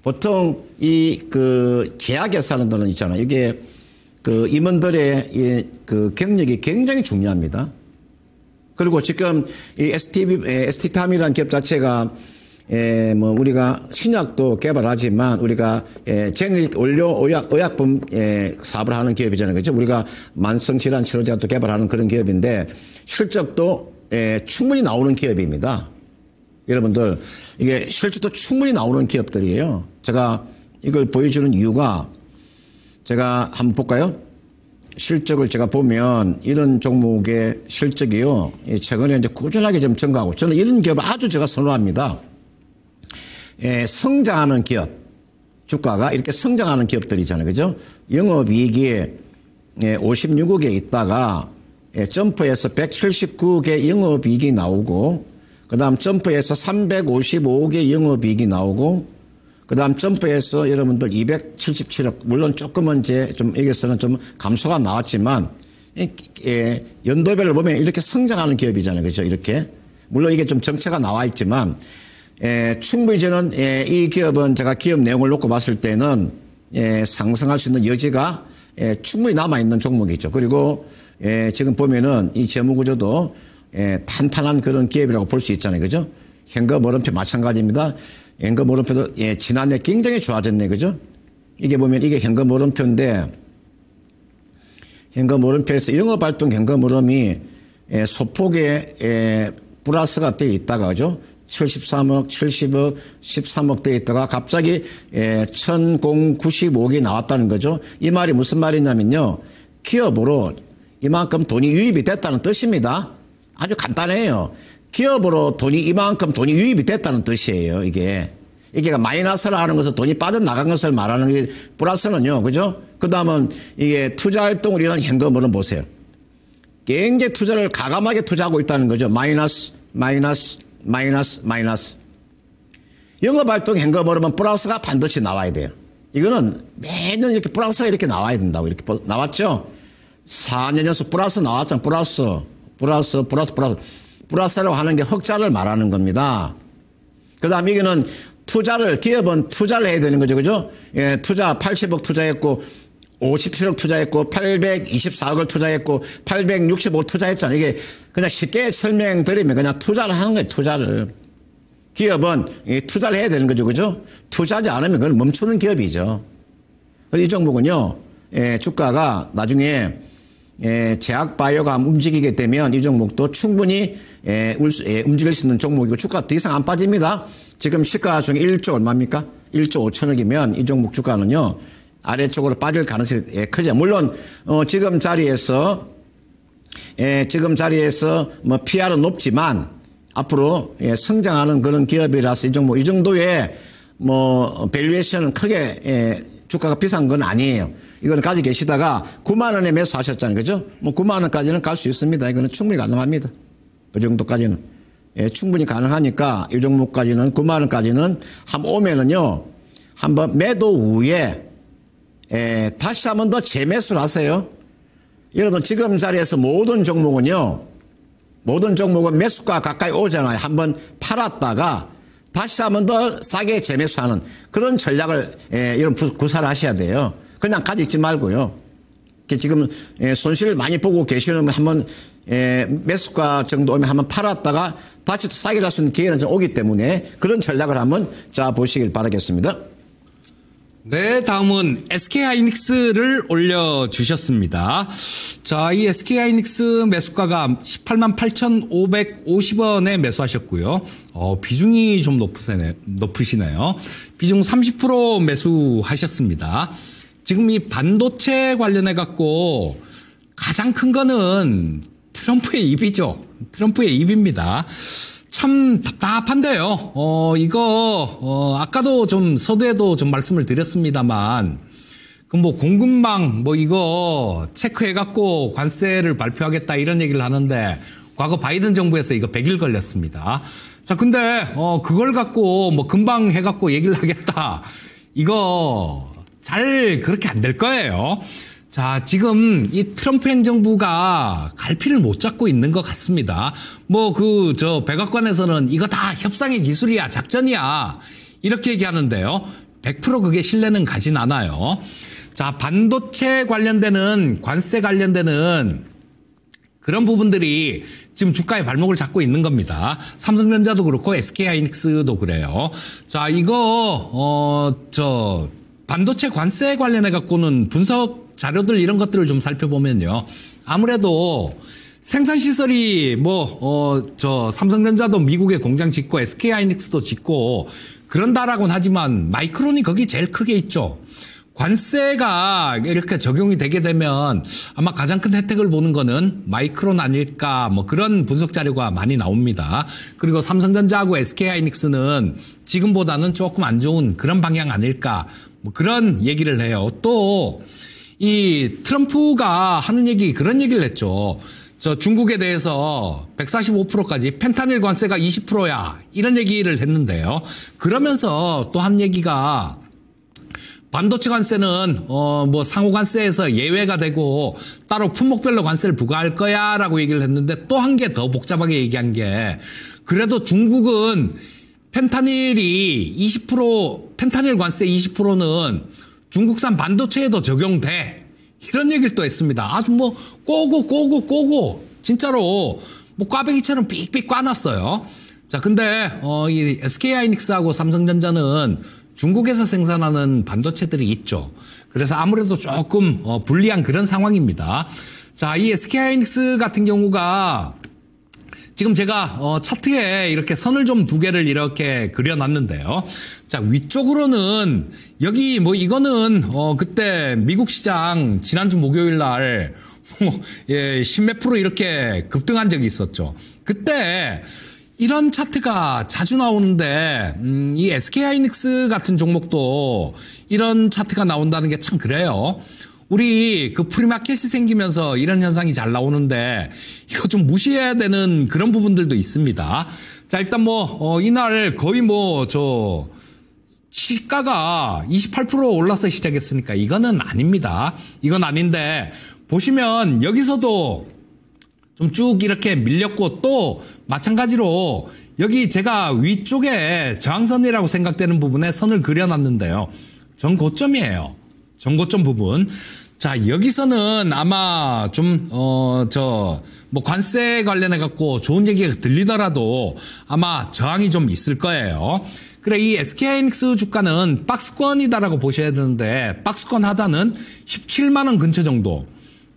보통 제약회사들은 있잖아요. 이게 임원들의 경력이 굉장히 중요합니다. 그리고 지금 이 ST팜이라는 기업 자체가 뭐 우리가 신약도 개발하지만 우리가 제네릭 의약품 사업을 하는 기업이잖아요. 그렇죠? 우리가 만성질환 치료제도 개발하는 그런 기업인데 실적도 충분히 나오는 기업입니다. 여러분들 이게 실적도 충분히 나오는 기업들이에요. 제가 이걸 보여주는 이유가 제가 한번 볼까요? 실적을 제가 보면 이런 종목의 실적이요. 최근에 이제 꾸준하게 좀 증가하고 저는 이런 기업을 아주 제가 선호합니다. 성장하는 기업. 주가가 이렇게 성장하는 기업들이잖아요. 그죠? 영업이익이 56억에 있다가 점프해서 179억의 영업이익이 나오고 그 다음 점프해서 355억의 영업이익이 나오고 그 다음 점프해서 여러분들 277억, 물론 조금은 이제 좀 여기서는 좀 감소가 나왔지만, 연도별로 보면 이렇게 성장하는 기업이잖아요. 그죠? 이렇게. 물론 이게 좀 정체가 나와 있지만, 충분히 저는, 이 기업은 제가 기업 내용을 놓고 봤을 때는, 상승할 수 있는 여지가, 충분히 남아있는 종목이죠. 그리고, 지금 보면은 이 재무구조도, 탄탄한 그런 기업이라고 볼 수 있잖아요. 그죠? 현금 물음표 마찬가지입니다. 현금 물음표도 지난해 굉장히 좋아졌네. 그죠? 이게 보면 이게 현금 물음표인데 현금 물음표에서 영업활동 현금 물음이 소폭의 플러스가 되어 있다가 그죠? 73억, 70억, 13억 되어 있다가 갑자기 1095억이 나왔다는 거죠. 이 말이 무슨 말이냐면요. 기업으로 이만큼 돈이 유입이 됐다는 뜻입니다. 아주 간단해요. 기업으로 이만큼 돈이 유입이 됐다는 뜻이에요, 이게. 이게 마이너스를 하는 것은 돈이 빠져나간 것을 말하는 게 플러스는요, 그죠? 그 다음은 이게 투자 활동을 위한 현금으로 보세요. 굉장히 투자를 가감하게 투자하고 있다는 거죠. 마이너스. 영업 활동 현금으로는 플러스가 반드시 나와야 돼요. 이거는 매년 이렇게 플러스가 이렇게 나와야 된다고 이렇게 나왔죠? 4년 연속 플러스 나왔잖아, 플러스라고 하는 게 흑자를 말하는 겁니다. 그 다음 이거는 기업은 투자를 해야 되는 거죠. 그죠? 투자 80억 투자했고, 57억 투자했고, 824억을 투자했고, 865억 투자했잖아요. 이게 그냥 쉽게 설명드리면 그냥 투자를 하는 거예요. 투자를. 기업은 투자를 해야 되는 거죠. 그죠? 투자하지 않으면 그건 멈추는 기업이죠. 이 종목은요, 주가가 나중에 제약바이오가 움직이게 되면 이 종목도 충분히 움직일 수 있는 종목이고 주가 더 이상 안 빠집니다. 지금 시가 중에 1조 얼마입니까? 1조 5천억이면 이 종목 주가는요 아래쪽으로 빠질 가능성이 크죠. 물론 지금 자리에서 뭐 PR은 높지만 앞으로 성장하는 그런 기업이라서 이 종목 이 정도의 뭐 밸류에이션은 크게 주가가 비싼 건 아니에요. 이거는 가지고 계시다가 9만 원에 매수하셨잖아요. 그죠? 뭐 9만 원까지는 갈 수 있습니다. 이거는 충분히 가능합니다. 그 정도까지는. 충분히 가능하니까 이 종목까지는 9만 원까지는 한번 오면은요. 한번 매도 후에 다시 한번 더 재매수를 하세요. 여러분 지금 자리에서 모든 종목은 매수가 가까이 오잖아요. 한번 팔았다가 다시 한번 더 싸게 재매수하는 그런 전략을 여러분 구사를 하셔야 돼요. 그냥 가지고 있지 말고요. 지금 손실을 많이 보고 계시는 한번 매수가 정도 오면 한번 팔았다가 다시 또 싸게 살 수 있는 기회는 좀 오기 때문에 그런 전략을 한번 짜 보시길 바라겠습니다. 네, 다음은 SK하이닉스를 올려주셨습니다. 자, 이 SK하이닉스 매수가가 18만 8,550원에 매수하셨고요. 비중이 좀 높으시네요. 비중 30% 매수하셨습니다. 지금 이 반도체 관련해 갖고 가장 큰 거는 트럼프의 입이죠. 트럼프의 입입니다. 참 답답한데요. 아까도 좀 서두에도 좀 말씀을 드렸습니다만, 뭐 공급망 이거 체크해갖고 관세를 발표하겠다 이런 얘기를 하는데, 과거 바이든 정부에서 이거 100일 걸렸습니다. 자, 근데, 그걸 갖고 금방 해갖고 얘기를 하겠다. 이거 잘 그렇게 안 될 거예요. 자, 지금 이 트럼프 행정부가 갈피를 못 잡고 있는 것 같습니다. 백악관에서는 이거 다 협상의 기술이야, 작전이야. 이렇게 얘기하는데요. 100% 그게 신뢰는 가진 않아요. 자, 반도체 관련되는, 관세 관련되는 그런 부분들이 지금 주가의 발목을 잡고 있는 겁니다. 삼성전자도 그렇고 SK하이닉스도 그래요. 자, 이거, 반도체 관세 관련해 갖고는 분석 자료들 이런 것들을 좀 살펴보면요. 아무래도 생산시설이 삼성전자도 미국에 공장 짓고 SK하이닉스도 짓고 그런다라고는 하지만 마이크론이 거기 제일 크게 있죠. 관세가 이렇게 적용이 되게 되면 아마 가장 큰 혜택을 보는 거는 마이크론 아닐까 그런 분석 자료가 많이 나옵니다. 그리고 삼성전자하고 SK하이닉스는 지금보다는 조금 안 좋은 그런 방향 아닐까 그런 얘기를 해요. 또 이 트럼프가 하는 얘기 그런 얘기를 했죠. 중국에 대해서 145%까지 펜타닐 관세가 20%야 이런 얘기를 했는데요. 그러면서 또 한 얘기가 반도체 관세는 상호 관세에서 예외가 되고 따로 품목별로 관세를 부과할 거야라고 얘기를 했는데 또 한 개 더 복잡하게 얘기한 게 그래도 중국은 펜타닐이 20% 펜타닐 관세 20%는 중국산 반도체에도 적용돼. 이런 얘기를 또 했습니다. 아주 꼬고 진짜로 꽈배기처럼 삑삑 꽈놨어요. 자, 근데 이 SK하이닉스하고 삼성전자는 중국에서 생산하는 반도체들이 있죠. 그래서 아무래도 조금 불리한 그런 상황입니다. 자, 이 SK하이닉스 같은 경우가 지금 제가 차트에 이렇게 선을 좀 두 개를 이렇게 그려놨는데요. 자, 위쪽으로는 여기 이거는 그때 미국 시장 지난주 목요일 날 십몇 프로 이렇게 급등한 적이 있었죠. 그때 이런 차트가 자주 나오는데 이 SK하이닉스 같은 종목도 이런 차트가 나온다는 게 참 그래요. 우리 프리마켓이 생기면서 이런 현상이 잘 나오는데 이거 좀 무시해야 되는 그런 부분들도 있습니다. 자, 일단 이날 거의 시가가 28% 올라서 시작했으니까 이거는 아닙니다. 이건 아닌데 보시면 여기서도 좀 쭉 이렇게 밀렸고 또 마찬가지로 여기 제가 위쪽에 저항선이라고 생각되는 부분에 선을 그려놨는데요. 전고점이에요. 전고점 부분. 자, 여기서는 아마 좀, 관세 관련해갖고 좋은 얘기가 들리더라도 아마 저항이 좀 있을 거예요. 그래, 이 SK하이닉스 주가는 박스권이다라고 보셔야 되는데, 박스권 하단은 17만원 근처 정도.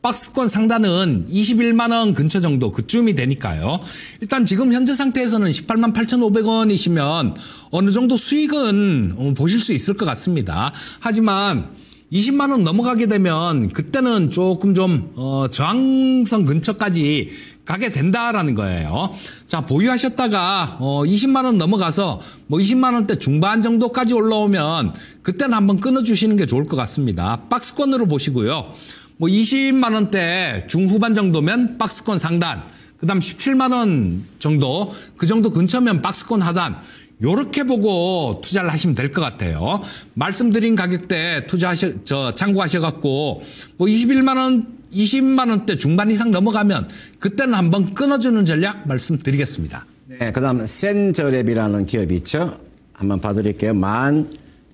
박스권 상단은 21만 원 근처 정도 그쯤이 되니까요. 일단 지금 현재 상태에서는 18만 8,500원이시면 어느 정도 수익은 보실 수 있을 것 같습니다. 하지만 20만 원 넘어가게 되면 그때는 조금 좀 저항선 근처까지 가게 된다라는 거예요. 자, 보유하셨다가 20만 원 넘어가서 뭐 20만 원대 중반 정도까지 올라오면 그때는 한번 끊어주시는 게 좋을 것 같습니다. 박스권으로 보시고요. 뭐 20만 원대 중후반 정도면 박스권 상단, 그 다음 17만 원 정도, 그 정도 근처면 박스권 하단, 요렇게 보고 투자를 하시면 될 것 같아요. 말씀드린 가격대 참고하셔갖고, 뭐 20만 원대 중반 이상 넘어가면 그때는 한번 끊어주는 전략 말씀드리겠습니다. 네, 그 다음 센저랩이라는 기업이 있죠. 한번 봐드릴게요.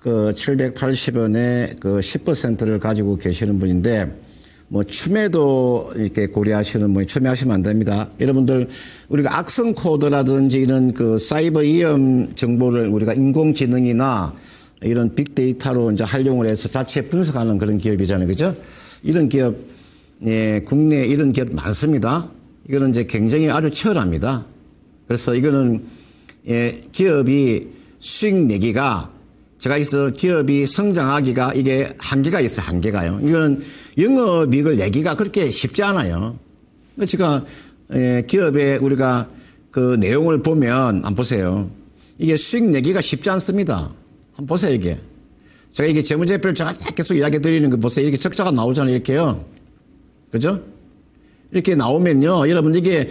780원에 그 10%를 가지고 계시는 분인데, 뭐 추매도 이렇게 고려하시는 분 추매하시면 안 됩니다. 여러분들 우리가 악성 코드라든지 이런 그 사이버 위험 정보를 우리가 인공지능이나 이런 빅데이터로 이제 활용을 해서 자체 분석하는 그런 기업이잖아요, 그죠? 이런 기업, 예, 국내에 이런 기업 많습니다. 이거는 이제 경쟁이 아주 치열합니다. 그래서 이거는 예, 기업이 수익 내기가 제가 있어 기업이 성장하기가 이게 한계가 있어요. 한계가요. 이거는 영업이익을 내기가 그렇게 쉽지 않아요. 제가 기업의 우리가 그 내용을 보면 한번 보세요. 이게 수익 내기가 쉽지 않습니다. 한번 보세요 이게. 제가 이게 재무제표를 제가 계속 이야기 드리는 거 보세요. 이렇게 적자가 나오잖아요. 이렇게요. 그죠? 이렇게 나오면요. 여러분 이게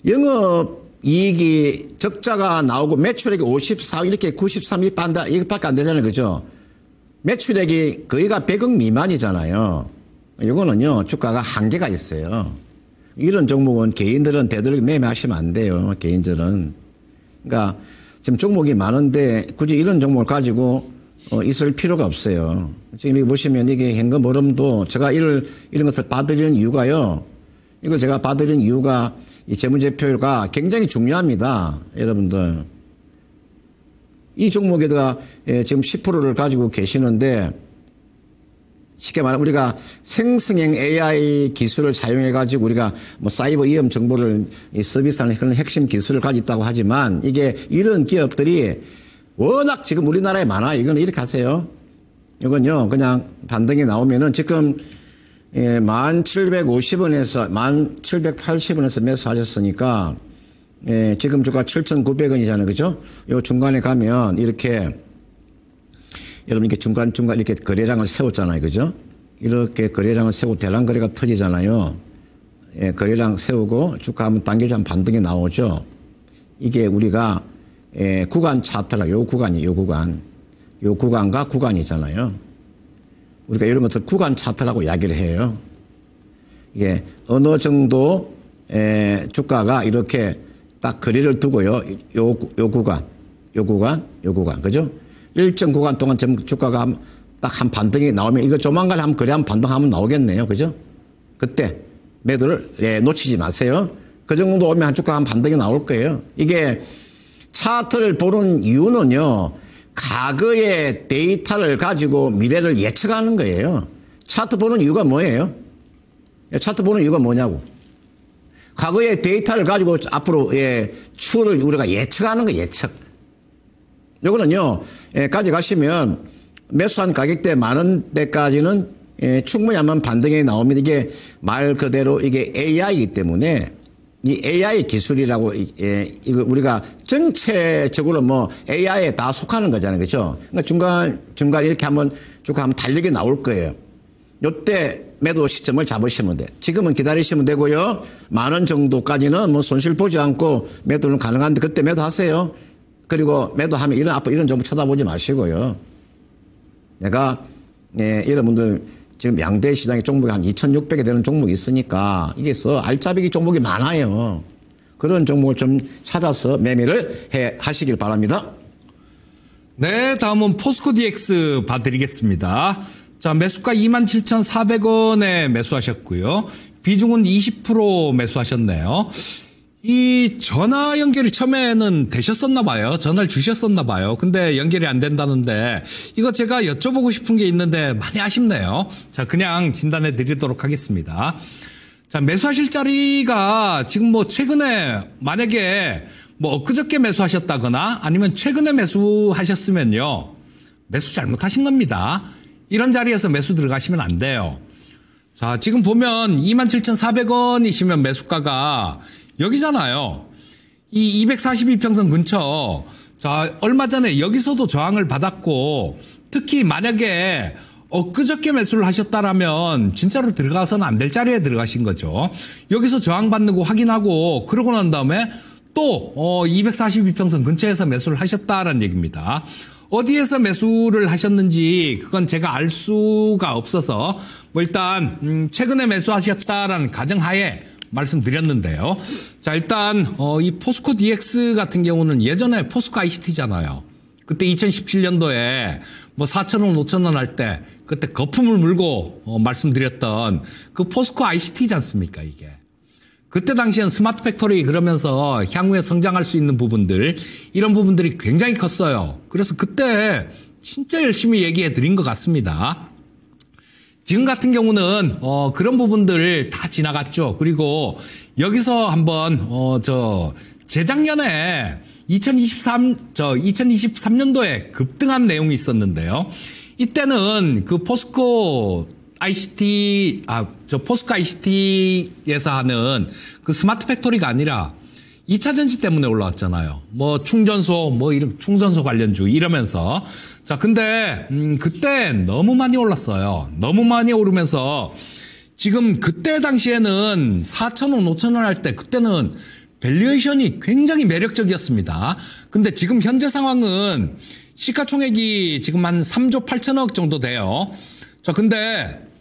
영업 이익이 적자가 나오고 매출액이 54 이렇게 93 일반다 이것밖에 안 되잖아요. 그죠? 매출액이 거의가 100억 미만이잖아요. 이거는요. 주가가 한계가 있어요. 이런 종목은 개인들은 되도록 매매하시면 안 돼요. 개인들은. 그러니까 지금 종목이 많은데 굳이 이런 종목을 가지고 있을 필요가 없어요. 지금 여기 보시면 이게 현금 흐름도 제가 이런 것을 봐드리는 이유가요. 이걸 제가 봐드리는 이유가 이 재무제표가 굉장히 중요합니다. 여러분들. 이 종목에다가 지금 10%를 가지고 계시는데 쉽게 말하면 우리가 생성형 AI 기술을 사용해 가지고 우리가 뭐 사이버 위험 정보를 서비스하는 그런 핵심 기술을 가지고 있다고 하지만 이게 이런 기업들이 워낙 지금 우리나라에 많아요. 이거는 이렇게 하세요. 이건요 그냥 반등이 나오면은 지금 1,750원에서 1,780원에서 매수하셨으니까 지금 주가 7,900원이잖아요. 그죠? 요 중간에 가면 이렇게 여러분 이렇게 중간중간 이렇게 거래량을 세웠잖아요. 그죠? 이렇게 거래량을 세우고 대량 거래가 터지잖아요. 예, 거래량 세우고 주가 한번 당겨주면 반등이 나오죠. 이게 우리가 구간 차트라 요 구간이 요 구간과 구간이잖아요. 우리가 이런 것들 구간 차트라고 이야기를 해요. 이게 어느 정도 주가가 이렇게 딱 거리를 두고요. 요 구간, 그죠? 일정 구간 동안 주가가 딱 한 반등이 나오면 이거 조만간 한번 거래 한번 반등하면 나오겠네요. 그죠? 그때 매도를 놓치지 마세요. 그 정도 오면 한 주가 한 반등이 나올 거예요. 이게 차트를 보는 이유는요. 과거의 데이터를 가지고 미래를 예측하는 거예요. 차트 보는 이유가 뭐예요? 차트 보는 이유가 뭐냐고. 과거의 데이터를 가지고 앞으로 추후를 우리가 예측하는 거예요. 예측. 요거는요. 가져가시면 매수한 가격대 많은 데까지는 충분히 한번 반등이 나오면 이게 말 그대로 이게 AI이기 때문에 이 AI 기술이라고 이거 우리가 전체적으로 뭐 AI에 다 속하는 거잖아요. 그렇죠? 그러니까 중간 이렇게 한번 달력이 나올 거예요. 요때 매도 시점을 잡으시면 돼. 지금은 기다리시면 되고요. 10,000원 정도까지는 뭐 손실 보지 않고 매도는 가능한데 그때 매도하세요. 그리고 매도하면 앞으로 이런 정보 쳐다보지 마시고요. 내가 여러분들 지금 양대 시장의 종목이 한 2,600개 되는 종목이 있으니까 이게 알짜배기 종목이 많아요. 그런 종목을 좀 찾아서 매매를 하시길 바랍니다. 네, 다음은 포스코 DX 봐드리겠습니다. 자, 매수가 27,400원에 매수하셨고요. 비중은 20% 매수하셨네요. 이 전화 연결이 처음에는 되셨었나 봐요. 전화를 주셨었나 봐요. 근데 연결이 안 된다는데 이거 제가 여쭤보고 싶은 게 있는데 많이 아쉽네요. 자, 그냥 진단해 드리도록 하겠습니다. 자, 매수하실 자리가 지금 뭐 최근에 만약에 뭐 엊그저께 매수하셨다거나 아니면 최근에 매수하셨으면요. 매수 잘못하신 겁니다. 이런 자리에서 매수 들어가시면 안 돼요. 자, 지금 보면 27,400원이시면 매수가가 여기잖아요. 이 242평선 근처. 자, 얼마 전에 여기서도 저항을 받았고, 특히 만약에 엊그저께 매수를 하셨다라면 진짜로 들어가서는 안 될 자리에 들어가신 거죠. 여기서 저항받는 거 확인하고 그러고 난 다음에 또 242평선 근처에서 매수를 하셨다라는 얘기입니다. 어디에서 매수를 하셨는지 그건 제가 알 수가 없어서 뭐 일단 최근에 매수하셨다라는 가정하에 말씀드렸는데요. 자, 일단 이 포스코 DX 같은 경우는 예전에 포스코 ICT잖아요. 그때 2017년도에 뭐 4,000원, 5,000원 할 때 그때 거품을 물고 말씀드렸던 그 포스코 ICT지 않습니까, 이게. 그때 당시엔 스마트 팩토리 그러면서 향후에 성장할 수 있는 부분들, 이런 부분들이 굉장히 컸어요. 그래서 그때 진짜 열심히 얘기해 드린 것 같습니다. 지금 같은 경우는 그런 부분들 다 지나갔죠. 그리고 여기서 한번 재작년에 2023년도에 급등한 내용이 있었는데요. 이때는 그 포스코 ICT에서 하는 그 스마트 팩토리가 아니라 2차 전지 때문에 올라왔잖아요. 뭐 충전소, 뭐 이런 충전소 관련주 이러면서. 자, 근데 그때 너무 많이 올랐어요. 너무 많이 오르면서 지금 그때 당시에는 4,000원, 5,000원 할 때 그때는 밸류에이션이 굉장히 매력적이었습니다. 근데 지금 현재 상황은 시가총액이 지금 한 3조 8천억 정도 돼요. 자, 근데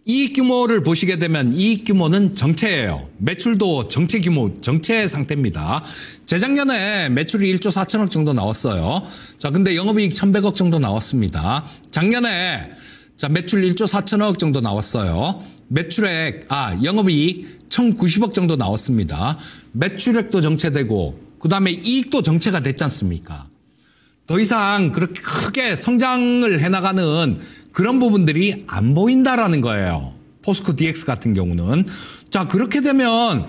이익 규모를 보시게 되면 이익 규모는 정체예요. 매출도 정체 규모, 정체 상태입니다. 재작년에 매출이 1조 4천억 정도 나왔어요. 자, 근데 영업이익 1,100억 정도 나왔습니다. 작년에 자, 매출 1조 4천억 정도 나왔어요. 매출액, 영업이익 1,090억 정도 나왔습니다. 매출액도 정체되고, 그 다음에 이익도 정체가 됐지 않습니까? 더 이상 그렇게 크게 성장을 해나가는 그런 부분들이 안 보인다라는 거예요. 포스코 DX 같은 경우는. 자, 그렇게 되면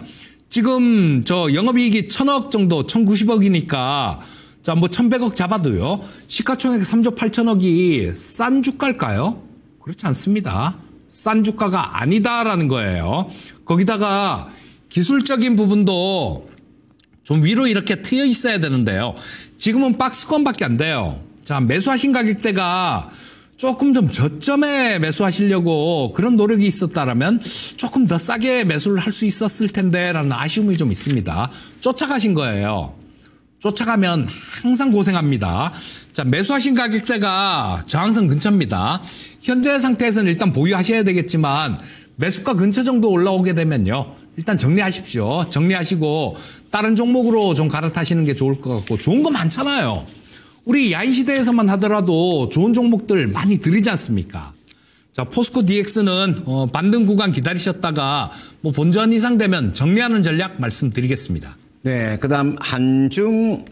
지금 저 영업이익이 1,000억 정도, 1,090억이니까 자, 뭐 1,100억 잡아도요. 시가총액 3조 8천억이 싼 주가일까요? 그렇지 않습니다. 싼 주가가 아니다라는 거예요. 거기다가 기술적인 부분도 좀 위로 이렇게 트여 있어야 되는데요. 지금은 박스권밖에 안 돼요. 자, 매수하신 가격대가 조금 좀 저점에 매수하시려고 그런 노력이 있었다라면 조금 더 싸게 매수를 할 수 있었을 텐데 라는 아쉬움이 좀 있습니다. 쫓아가신 거예요. 쫓아가면 항상 고생합니다. 자, 매수하신 가격대가 저항선 근처입니다. 현재 상태에서는 일단 보유하셔야 되겠지만 매수가 근처 정도 올라오게 되면요. 일단 정리하십시오. 정리하시고 다른 종목으로 좀 갈아타시는 게 좋을 것 같고 좋은 거 많잖아요. 우리 야인시대에서만 하더라도 좋은 종목들 많이 들이지 않습니까? 자, 포스코 DX는 반등 구간 기다리셨다가 뭐 본전 이상 되면 정리하는 전략 말씀드리겠습니다. 네, 그 다음 한중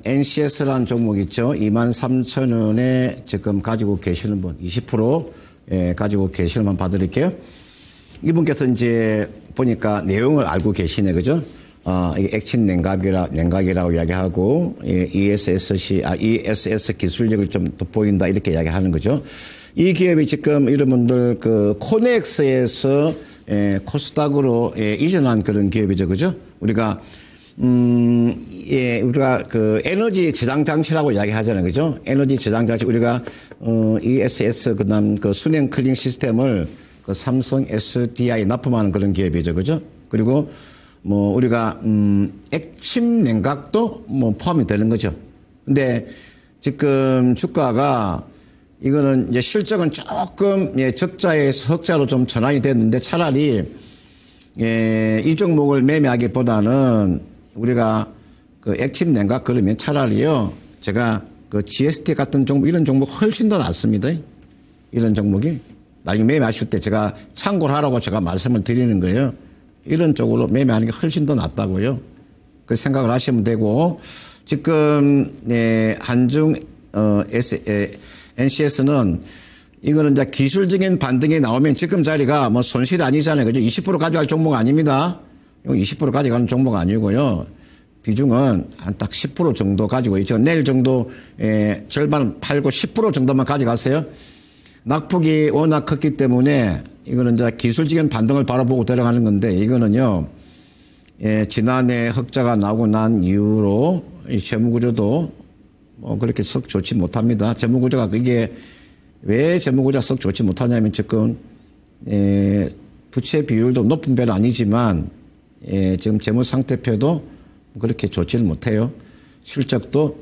NCS라는 종목 있죠. 23,000원에 지금 가지고 계시는 분 20% 가지고 계시는 분 봐드릴게요. 이분께서 이제 보니까 내용을 알고 계시네, 그죠? 이게 액친 냉각이라고 이야기하고, ESS 기술력을 좀 돋보인다, 이렇게 이야기하는 거죠. 이 기업이 지금 여러분들 코넥스에서 코스닥으로 이전한 그런 기업이죠, 그죠? 우리가 에너지 저장 장치라고 이야기하잖아요, 그죠? 에너지 저장 장치, 우리가 ESS, 그 다음 순행 클링 시스템을 삼성 SDI 납품하는 그런 기업이죠, 그죠? 그리고 뭐 우리가 액침 냉각도 뭐 포함이 되는 거죠. 근데 지금 주가가 이거는 이제 실적은 조금 적자에서 흑자로 좀 전환이 됐는데 차라리 이 종목을 매매하기보다는 우리가 액침 냉각 그러면 차라리요 제가 GST 같은 종목 이런 종목 훨씬 더 낫습니다. 이런 종목이 나중에 매매하실 때 제가 참고를 하라고 제가 말씀을 드리는 거예요. 이런 쪽으로 매매하는 게 훨씬 더 낫다고요. 그 생각을 하시면 되고 지금 한중 NCS는 이거는 이제 기술적인 반등이 나오면 지금 자리가 뭐 손실이 아니잖아요. 그죠? 20% 가져갈 종목 아닙니다. 이거 20% 가져가는 종목 아니고요. 비중은 한 딱 10% 정도 가지고 있죠. 내일 정도 절반 팔고 10% 정도만 가져가세요. 낙폭이 워낙 컸기 때문에 이거는 이제 기술적인 반등을 바라보고 들어가는 건데 이거는요. 지난해 흑자가 나오고 난 이후로 이 재무구조도 뭐 그렇게 썩 좋지 못합니다. 재무구조가 이게 왜 재무구조가 썩 좋지 못하냐면 지금 부채 비율도 높은 편은 아니지만 지금 재무상태표도 그렇게 좋지는 못해요. 실적도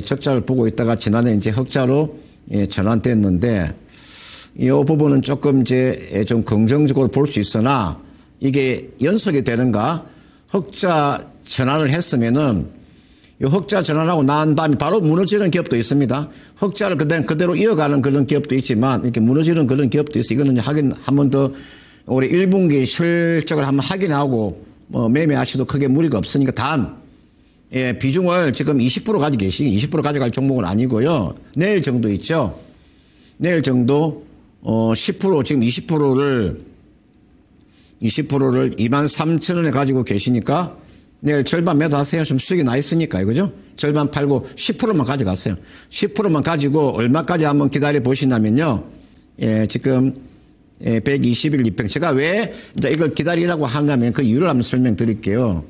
적자를 보고 있다가 지난해 이제 흑자로 전환됐는데 이 부분은 조금 이제 좀 긍정적으로 볼 수 있으나 이게 연속이 되는가? 흑자 전환을 했으면은 이 흑자 전환하고 난 다음에 바로 무너지는 기업도 있습니다. 흑자를 그대로 이어가는 그런 기업도 있지만 이렇게 무너지는 그런 기업도 있어. 이거는 하긴 한 번 더 올해 1분기 실적을 한번 확인하고 뭐 매매하셔도 크게 무리가 없으니까 단 비중을 지금 20% 가지고 계시기 20% 가져갈 종목은 아니고요. 내일 정도 있죠. 내일 정도 10% 지금 20%를 23,000원에 가지고 계시니까 내일 절반 매도하세요. 좀 수익이 나 있으니까 그죠? 절반 팔고 10%만 가져가세요. 10%만 가지고 얼마까지 한번 기다려 보시냐면요. 지금 120일 입행. 제가 왜 이제 이걸 기다리라고 하냐면 그 이유를 한번 설명드릴게요.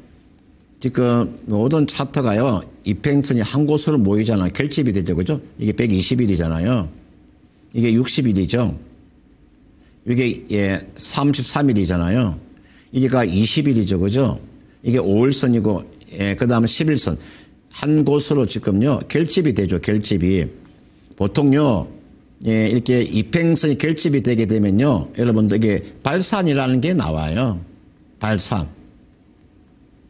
지금 모든 차트가요. 입행선이 한 곳으로 모이잖아요. 결집이 되죠. 그죠? 이게 120일이잖아요. 이게 60일이죠. 이게 33일이잖아요. 이게가 20일이죠. 그죠? 이게 5일선이고 그 다음에 11선. 한 곳으로 지금요. 결집이 되죠. 결집이. 보통요. 이렇게 입행선이 결집이 되게 되면요. 여러분들 이게 발산이라는 게 나와요. 발산.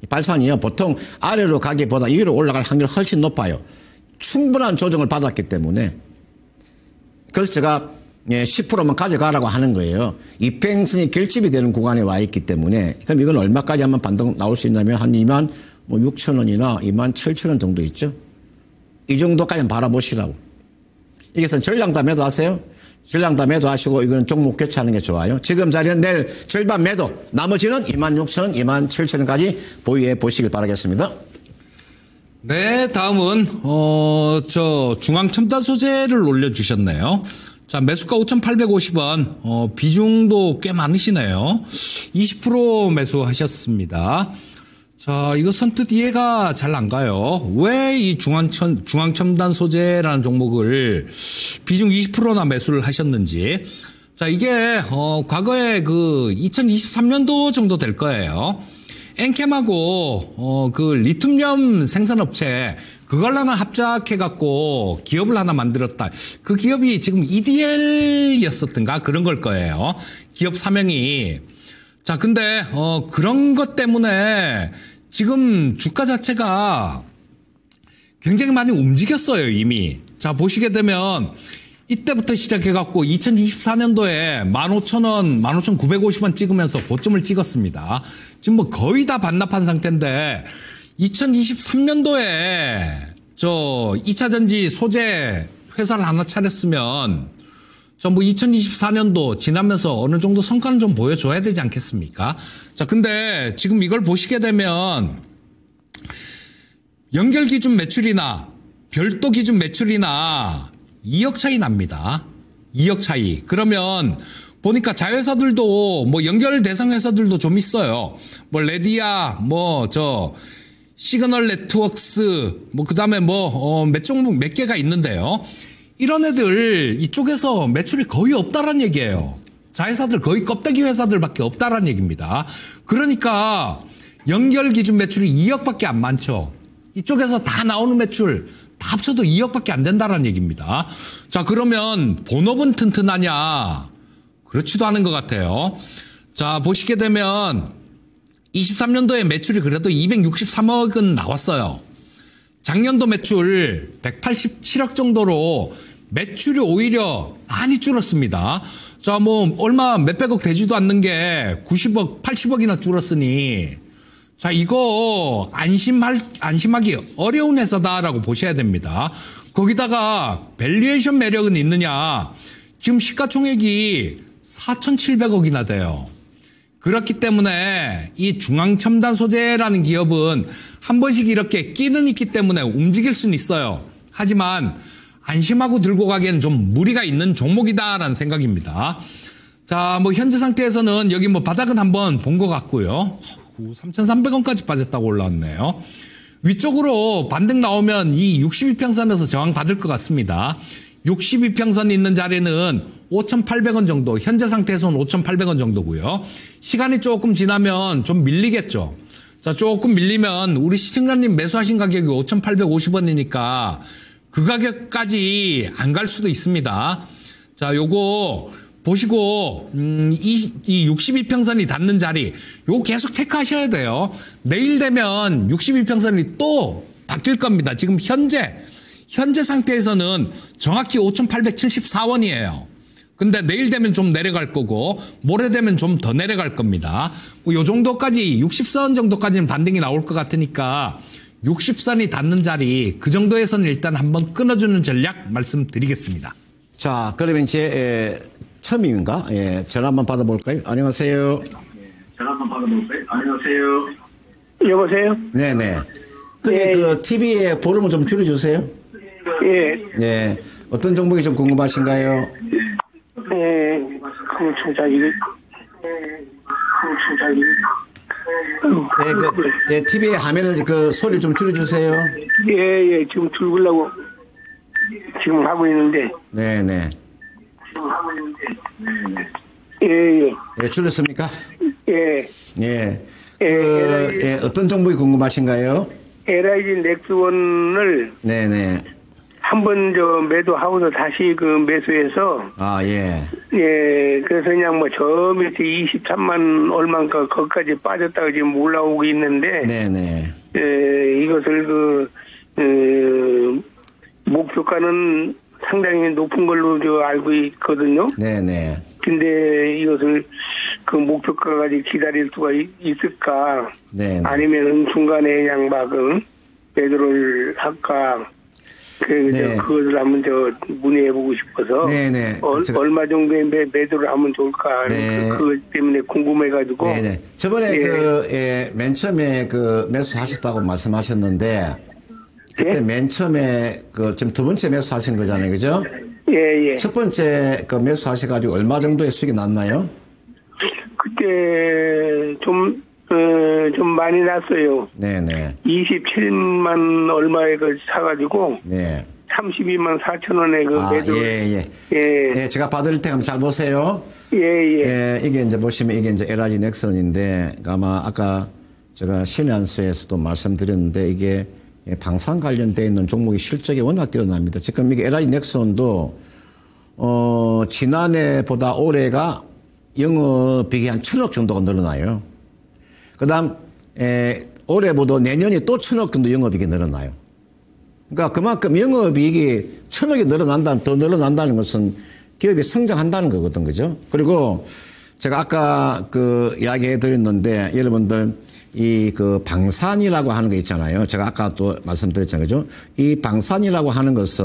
발산이요. 보통 아래로 가기보다 위로 올라갈 확률이 훨씬 높아요. 충분한 조정을 받았기 때문에. 그래서 제가 10%만 가져가라고 하는 거예요. 입행선이 결집이 되는 구간에 와 있기 때문에. 그럼 이건 얼마까지 한번 반등 나올 수 있냐면 한 26,000원이나 27,000원 정도 있죠. 이 정도까지 바라보시라고. 이것은 전량 다 매도하세요. 전량 다 매도하시고 이거는 종목 교체하는 게 좋아요. 지금 자리는 내일 절반 매도. 나머지는 26,000원, 27,000원까지 보유해 보시길 바라겠습니다. 네, 다음은 중앙첨단 소재를 올려주셨네요. 자, 매수가 5,850원. 비중도 꽤 많으시네요. 20% 매수하셨습니다. 자, 이거 선뜻 이해가 잘 안 가요. 왜 이 중앙첨단 소재라는 종목을 비중 20%나 매수를 하셨는지. 자, 이게 과거에 그 2023년도 정도 될 거예요. 엔캠하고 그 리튬염 생산업체 그걸 하나 합작해갖고 기업을 하나 만들었다. 그 기업이 지금 EDL이었었던가 그런 걸 거예요. 기업 사명이. 자, 근데 그런 것 때문에 지금 주가 자체가 굉장히 많이 움직였어요, 이미. 자, 보시게 되면 이때부터 시작해갖고 2024년도에 15,000원, 15,950원 찍으면서 고점을 찍었습니다. 지금 뭐 거의 다 반납한 상태인데 2023년도에 저 2차전지 소재 회사를 하나 차렸으면 뭐 2024년도 지나면서 어느 정도 성과는 좀 보여줘야 되지 않겠습니까? 자, 근데 지금 이걸 보시게 되면 연결 기준 매출이나 별도 기준 매출이나 2억 차이 납니다. 2억 차이. 그러면 보니까 자회사들도 뭐 연결 대상 회사들도 좀 있어요. 뭐 레디아, 시그널 네트워크스, 그 다음에 몇 종목 몇 개가 있는데요. 이런 애들 이쪽에서 매출이 거의 없다란 얘기예요. 자회사들 거의 껍데기 회사들밖에 없다란 얘기입니다. 그러니까 연결 기준 매출이 2억밖에 안 많죠. 이쪽에서 다 나오는 매출 다 합쳐도 2억밖에 안 된다는 얘기입니다. 자, 그러면 본업은 튼튼하냐? 그렇지도 않은 것 같아요. 자, 보시게 되면 23년도에 매출이 그래도 263억은 나왔어요. 작년도 매출 187억 정도로 매출이 오히려 많이 줄었습니다. 자, 뭐 얼마 몇백억 되지도 않는 게 90억, 80억이나 줄었으니 자, 이거 안심하기 어려운 회사다라고 보셔야 됩니다. 거기다가 밸류에이션 매력은 있느냐? 지금 시가총액이 4,700억이나 돼요. 그렇기 때문에 이 중앙첨단 소재라는 기업은 한 번씩 이렇게 끼는 있기 때문에 움직일 수는 있어요. 하지만 안심하고 들고 가기에는 좀 무리가 있는 종목이다라는 생각입니다. 자, 뭐 현재 상태에서는 여기 뭐 바닥은 한번 본 것 같고요. 3,300원까지 빠졌다고 올라왔네요. 위쪽으로 반등 나오면 이 62평선에서 저항 받을 것 같습니다. 62평선이 있는 자리는 5,800원 정도, 현재 상태에서는 5,800원 정도고요. 시간이 조금 지나면 좀 밀리겠죠. 자, 조금 밀리면 우리 시청자님 매수하신 가격이 5,850원이니까 그 가격까지 안 갈 수도 있습니다. 자, 요거 보시고 이 62평선이 닿는 자리 요거 계속 체크하셔야 돼요. 내일 되면 62평선이 또 바뀔 겁니다. 지금 현재 상태에서는 정확히 5,874원이에요. 근데 내일 되면 좀 내려갈 거고 모레 되면 좀 더 내려갈 겁니다. 요 정도까지 60선 정도까지는 반등이 나올 것 같으니까 60선이 닿는 자리 그 정도에서는 일단 한번 끊어주는 전략 말씀드리겠습니다. 자, 그러면 제 처음인가? 예, 전화 한번 받아볼까요? 안녕하세요. 전화 한번 받아볼까요? 안녕하세요. 여보세요? 네네. 근데 예. 그 TV에 볼륨을 좀 줄여주세요. 예. 네. 어떤 종목이 좀 궁금하신가요? 예. 강충자기. 네, TV에 화면을 그 소리 좀 줄여주세요. 예, 예. 지금 들으려고 지금 하고 있는데. 네네. 예, 예. 네, 줄였습니까? 예. 예. 예, 어떤 종목이 궁금하신가요? LIG 넥스원을 네네. 한번 매도하고서 다시 그 매수해서 아, 예. 예, 그래서 그냥 뭐 저 밑에 23만 얼마인가 거기까지 빠졌다가 지금 올라오고 있는데 네네. 예, 이것을 목표가는 상당히 높은 걸로 알고 있거든요. 네네. 근데 이것을 그 목표가까지 기다릴 수가 있을까? 네네. 아니면은 중간에 그냥 막 매도를 할까? 네. 그것을 한번 문의해보고 싶어서. 네네. 얼마 정도의 매도를 하면 좋을까? 네. 그것 때문에 궁금해가지고. 네네. 저번에 예. 맨 처음에 매수하셨다고 말씀하셨는데, 그때 예? 맨 처음에 지금 두 번째 매수하신 거잖아요. 그죠? 예, 예. 첫 번째 매수하셔가지고 얼마 정도의 수익이 났나요? 그때 좀 많이 났어요. 네네. 27만 얼마에 사가지고. 네. 32만 4천 원에 매도. 예. 예, 제가 봐드릴 테니까 잘 보세요. 예. 예, 이게 이제 보시면 이게 이제 LIG 넥슨인데, 아마 아까 제가 신의 한수에서도 말씀드렸는데, 이게 방산 관련되어 있는 종목이 실적이 워낙 뛰어납니다. 지금 이게 LIG 넥슨도, 지난해보다 올해가 영업이익이 한 1,000억 정도가 늘어나요. 그 다음, 올해보다 내년이 또 1,000억 정도 영업이익이 늘어나요. 그러니까 그만큼 영업이익이 1,000억이 더 늘어난다는 것은 기업이 성장한다는 거거든, 그죠? 그리고 제가 아까 이야기해 드렸는데, 여러분들, 방산이라고 하는 거 있잖아요. 제가 아까 또 말씀드렸잖아요. 그죠? 이 방산이라고 하는 것은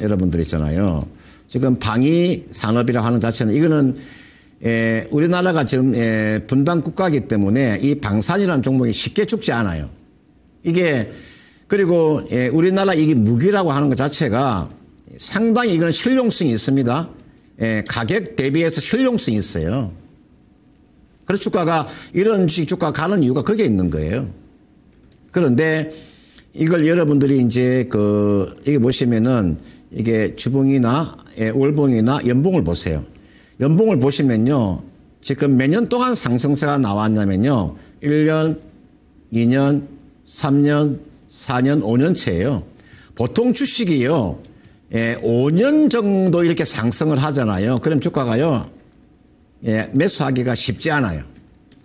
여러분들 있잖아요. 지금 방위 산업이라고 하는 자체는 이거는 우리나라가 지금 분단 국가이기 때문에 이 방산이라는 종목이 쉽게 죽지 않아요. 이게 그리고 우리나라 이게 무기라고 하는 것 자체가 상당히 이거는 실용성이 있습니다. 가격 대비해서 실용성이 있어요. 그래서 주가가 이런 주식 주가가 가는 이유가 거기에 있는 거예요. 그런데 이걸 여러분들이 이제 이게 보시면은 이게 주봉이나 월봉이나 연봉을 보세요. 연봉을 보시면요. 지금 몇 년 동안 상승세가 나왔냐면요. 1년, 2년, 3년, 4년, 5년째예요. 보통 주식이요. 5년 정도 이렇게 상승을 하잖아요. 그럼 주가가요. 매수하기가 쉽지 않아요.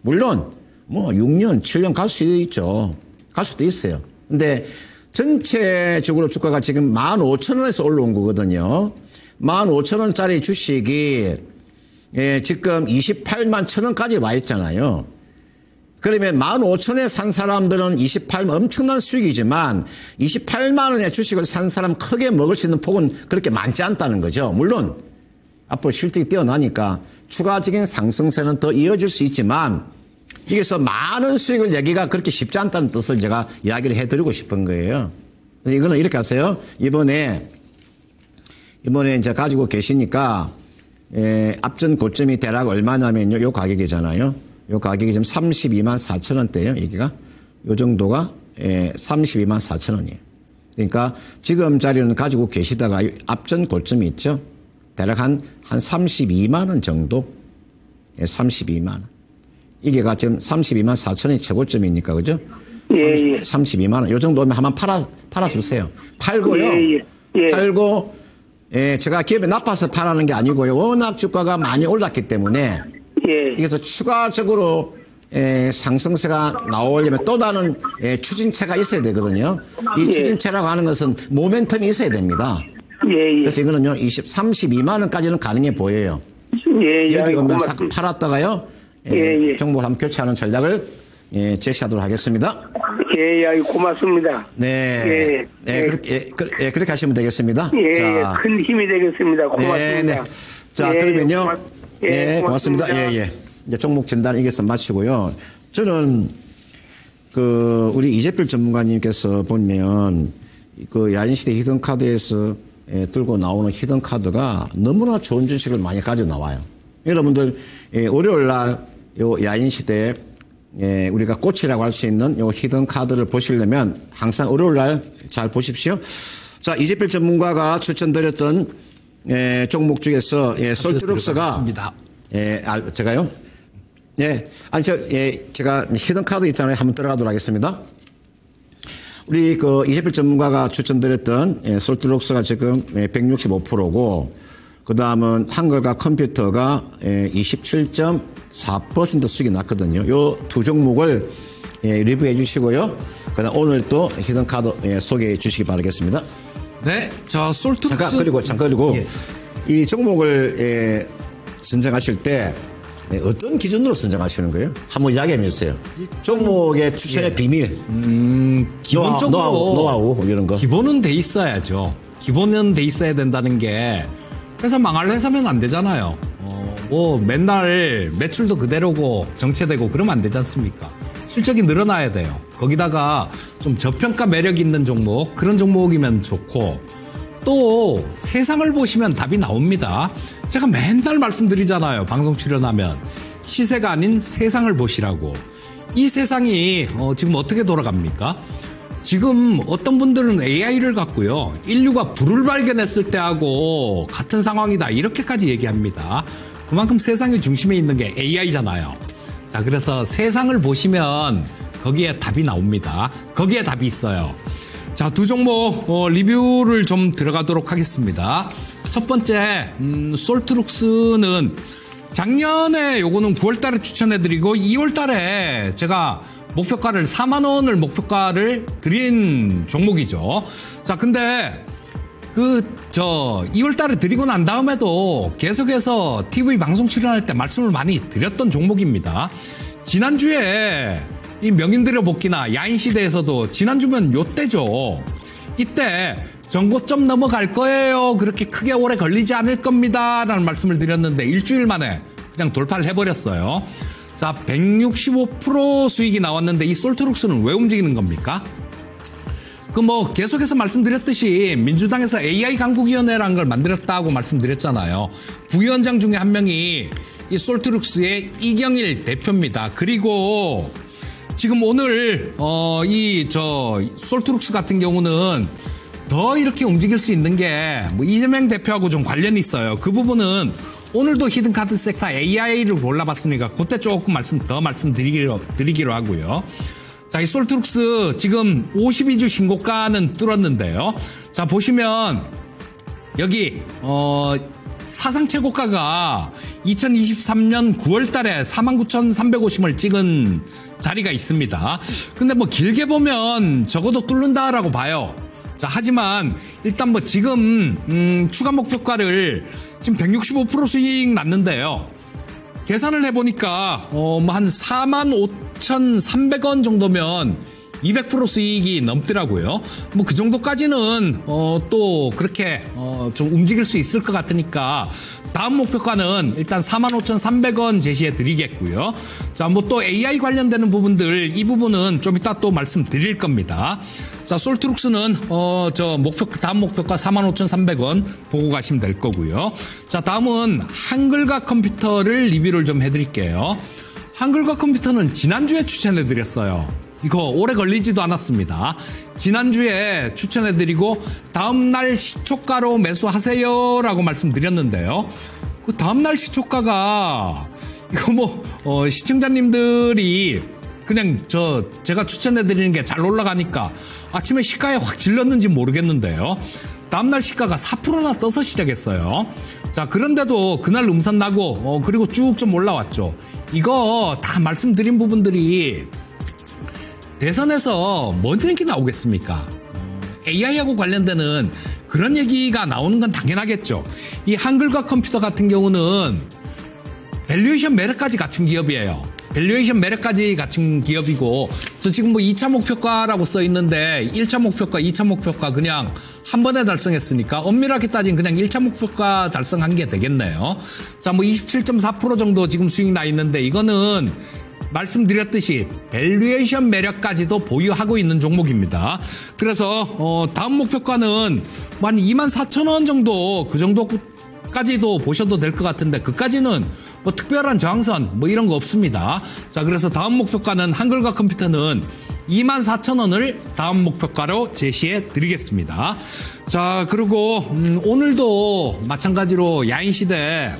물론 뭐 6년, 7년 갈 수 있죠. 갈 수도 있어요. 근데 전체적으로 주가가 지금 15,000원에서 올라온 거거든요. 15,000원짜리 주식이 지금 28만 1,000원까지 와 있잖아요. 그러면 15,000원에 산 사람들은 28만 엄청난 수익이지만 28만 원의 주식을 산 사람 크게 먹을 수 있는 폭은 그렇게 많지 않다는 거죠. 물론 앞으로 실적이 뛰어나니까 추가적인 상승세는 더 이어질 수 있지만 여기서 많은 수익을 내기가 그렇게 쉽지 않다는 뜻을 제가 이야기를 해드리고 싶은 거예요. 그래서 이거는 이렇게 하세요. 이번에 이제 가지고 계시니까 앞전 고점이 대략 얼마냐면요. 요 가격이잖아요. 요 가격이 지금 32만 4천 원대예요. 여기가 요 정도가 32만 4천 원이에요. 그러니까 지금 자리는 가지고 계시다가 앞전 고점이 있죠. 대략 한 32만 원 정도. 32만 원. 이게가 지금 32만 4천 원이 최고점이니까 그죠? 예. 32만 원. 요 정도면 한번 팔아주세요. 팔고요. 예. 팔고 제가 기업이 나빠서 팔라는 게 아니고요. 워낙 주가가 많이 올랐기 때문에 여기서 추가적으로 상승세가 나오려면 또 다른 추진체가 있어야 되거든요. 이 추진체라고 하는 것은 모멘텀이 있어야 됩니다. 그래서 이거는요 32만 원까지는 가능해 보여요. 여기 오면 싹 팔았다가요 정보를 한번 교체하는 전략을 제시하도록 하겠습니다. 고맙습니다. 네. 그렇게 하시면 되겠습니다. 자, 큰 힘이 되겠습니다. 고맙습니다. 자, 그러면요. 고맙습니다. 이제 종목 진단 여기서 마치고요. 저는 우리 이재필 전문가님께서 보면 야인시대 히든카드에서 들고 나오는 히든카드가 너무나 좋은 주식을 많이 가지고 나와요. 여러분들 월요일 날 요 야인시대 우리가 꽃이라고 할 수 있는 요 히든카드를 보시려면 항상 월요일 날 잘 보십시오. 자, 이재필 전문가가 추천드렸던 종목 중에서 솔트룩스가 제가요? 제가 히든카드 있잖아요. 한번 들어가도록 하겠습니다. 우리 이재필 전문가가 추천드렸던 솔트룩스가 지금 165%고 그 다음은 한글과 컴퓨터가 27.4% 수익이 났거든요. 요 두 종목을 리뷰해 주시고요. 그 다음 오늘 또 히든카드 소개해 주시기 바라겠습니다. 네. 자, 솔트룩스. 잠깐 그리고 이 종목을 선정하실 때 어떤 기준으로 선정하시는 거예요? 한번 이야기해 주세요. 종목의 추천의 비밀. 기본적으로 노하우 이런 거. 기본은 돼 있어야죠. 기본은 돼 있어야 된다는 게 회사 망할 회사면 안 되잖아요. 맨날 매출도 그대로고 정체되고 그러면 안 되지 않습니까? 실적이 늘어나야 돼요. 거기다가 좀 저평가 매력 있는 종목, 그런 종목이면 좋고 또 세상을 보시면 답이 나옵니다. 제가 맨날 말씀드리잖아요. 방송 출연하면 시세가 아닌 세상을 보시라고. 이 세상이 지금 어떻게 돌아갑니까? 지금 어떤 분들은 AI를 갖고요. 인류가 불을 발견했을 때하고 같은 상황이다. 이렇게까지 얘기합니다. 그만큼 세상의 중심에 있는 게 AI잖아요. 자, 그래서 세상을 보시면 거기에 답이 나옵니다. 거기에 답이 있어요. 자, 두 종목 리뷰를 좀 들어가도록 하겠습니다. 첫 번째 솔트룩스는 작년에 요거는 9월달에 추천해드리고 2월달에 제가 목표가를 4만 원을 목표가를 드린 종목이죠. 자, 근데 2월달에 드리고 난 다음에도 계속해서 TV 방송 출연할 때 말씀을 많이 드렸던 종목입니다. 지난주에 이 명인들의 복귀나 야인시대에서도 지난주면 요때죠. 이때 전고점 넘어갈 거예요. 그렇게 크게 오래 걸리지 않을 겁니다. 라는 말씀을 드렸는데 일주일 만에 그냥 돌파를 해버렸어요. 자, 165% 수익이 나왔는데 이 솔트룩스는 왜 움직이는 겁니까? 계속해서 말씀드렸듯이 민주당에서 AI 강국위원회라는 걸 만들었다고 말씀드렸잖아요. 부위원장 중에 한 명이 이 솔트룩스의 이경일 대표입니다. 그리고 지금 오늘 솔트룩스 같은 경우는 더 이렇게 움직일 수 있는 게 이재명 대표하고 좀 관련이 있어요. 그 부분은 오늘도 히든카드 섹터 AI를 골라봤으니까 그때 조금 말씀드리기로 하고요. 자, 이 솔트룩스 지금 52주 신고가는 뚫었는데요. 자, 보시면 여기 사상 최고가가 2023년 9월 달에 49,350원을 찍은 자리가 있습니다. 근데 길게 보면 적어도 뚫는다라고 봐요. 자, 하지만 일단 지금 추가 목표가를 지금 165% 수익 났는데요. 계산을 해보니까 뭐 한 45,300원 정도면 200% 수익이 넘더라고요. 뭐 그 정도까지는 또 그렇게 좀 움직일 수 있을 것 같으니까 다음 목표가는 일단 45,300원 제시해 드리겠고요. 자, 뭐 또 AI 관련되는 부분들, 이 부분은 좀 이따 또 말씀드릴 겁니다. 자, 솔트룩스는 다음 목표가 45,300원 보고 가시면 될 거고요. 자, 다음은 한글과 컴퓨터를 리뷰를 좀 해드릴게요. 한글과 컴퓨터는 지난주에 추천해 드렸어요. 이거 오래 걸리지도 않았습니다. 지난주에 추천해드리고 다음날 시초가로 매수하세요라고 말씀드렸는데요. 그 다음날 시초가가 이거 뭐 시청자님들이 그냥 제가 추천해드리는 게 잘 올라가니까 아침에 시가에 확 질렀는지 모르겠는데요. 다음날 시가가 4%나 떠서 시작했어요. 자, 그런데도 그날 음산 나고 그리고 쭉 좀 올라왔죠. 이거 다 말씀드린 부분들이 대선에서 뭔 얘기 나오겠습니까? AI하고 관련되는 그런 얘기가 나오는 건 당연하겠죠. 이 한글과 컴퓨터 같은 경우는 밸류에이션 매력까지 갖춘 기업이에요. 밸류에이션 매력까지 갖춘 기업이고, 저 지금 뭐 2차 목표가라고 써 있는데 1차 목표가, 2차 목표가 그냥 한 번에 달성했으니까 엄밀하게 따지면 그냥 1차 목표가 달성한 게 되겠네요. 자, 뭐 27.4% 정도 지금 수익 나 있는데 이거는 말씀드렸듯이 밸류에이션 매력까지도 보유하고 있는 종목입니다. 그래서 다음 목표가는 한 24,000원 정도, 그 정도까지도 보셔도 될 것 같은데 그까지는 뭐 특별한 저항선 뭐 이런 거 없습니다. 자, 그래서 다음 목표가는 한글과 컴퓨터는 24,000원을 다음 목표가로 제시해 드리겠습니다. 자, 그리고 오늘도 마찬가지로 야인시대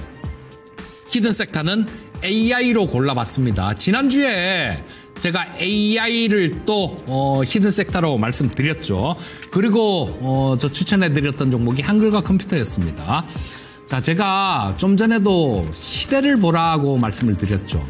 히든섹터는 AI로 골라봤습니다. 지난주에 제가 AI를 또 히든섹터로 말씀드렸죠. 그리고 저 추천해드렸던 종목이 한글과 컴퓨터였습니다. 자, 제가 좀 전에도 시대를 보라고 말씀을 드렸죠.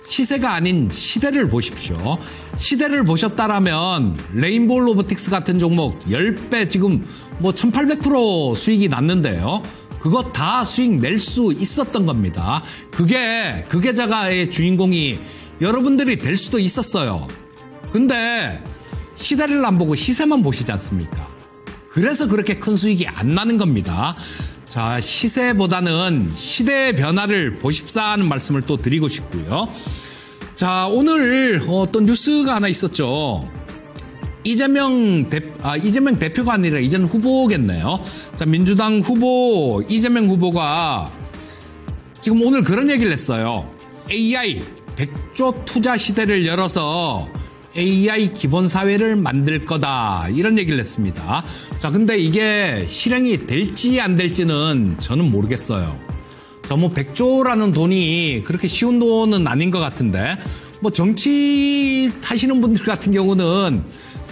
시세가 아닌 시대를 보십시오. 시대를 보셨다라면 레인보우 로보틱스 같은 종목 10배 지금 뭐 1800% 수익이 났는데요. 그거 다 수익 낼 수 있었던 겁니다. 그게 그 계좌가의 주인공이 여러분들이 될 수도 있었어요. 근데 시대를 안 보고 시세만 보시지 않습니까? 그래서 그렇게 큰 수익이 안 나는 겁니다. 자, 시세보다는 시대의 변화를 보십사 하는 말씀을 또 드리고 싶고요. 자, 오늘 또 뉴스가 하나 있었죠. 이재명 대표가 아니라 이제는 후보겠네요. 자, 민주당 후보 이재명 후보가 지금 오늘 그런 얘기를 했어요. AI 100조 투자 시대를 열어서 AI 기본 사회를 만들 거다, 이런 얘기를 했습니다. 자, 근데 이게 실행이 될지 안 될지는 저는 모르겠어요. 자, 뭐 100조라는 돈이 그렇게 쉬운 돈은 아닌 것 같은데, 뭐 정치 하시는 분들 같은 경우는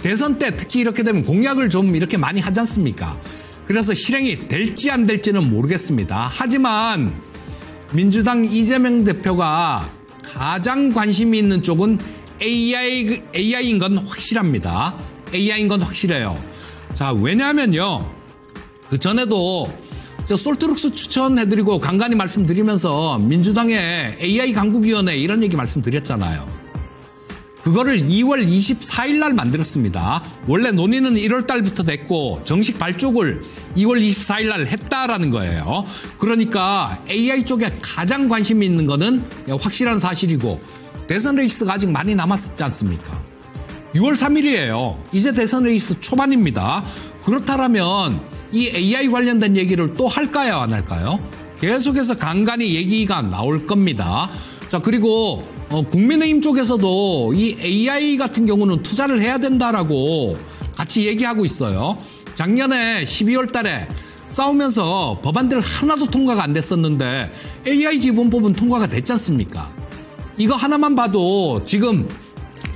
대선 때 특히 이렇게 되면 공약을 좀 이렇게 많이 하지 않습니까? 그래서 실행이 될지 안 될지는 모르겠습니다. 하지만 민주당 이재명 대표가 가장 관심이 있는 쪽은 AI인 건 확실합니다. AI인 건 확실해요. 자, 왜냐하면요, 그 전에도 저 솔트룩스 추천해드리고 간간히 말씀드리면서 민주당의 AI 강국위원회 이런 얘기 말씀드렸잖아요. 그거를 2월 24일 날 만들었습니다. 원래 논의는 1월 달부터 됐고 정식 발족을 2월 24일 날 했다라는 거예요. 그러니까 AI 쪽에 가장 관심이 있는 거는 확실한 사실이고, 대선 레이스가 아직 많이 남았지 않습니까? 6월 3일이에요. 이제 대선 레이스 초반입니다. 그렇다면 이 AI 관련된 얘기를 또 할까요, 안 할까요? 계속해서 간간히 얘기가 나올 겁니다. 자, 그리고 국민의힘 쪽에서도 이 AI 같은 경우는 투자를 해야 된다라고 같이 얘기하고 있어요. 작년에 12월 달에 싸우면서 법안들 하나도 통과가 안 됐었는데 AI 기본법은 통과가 됐지 않습니까? 이거 하나만 봐도 지금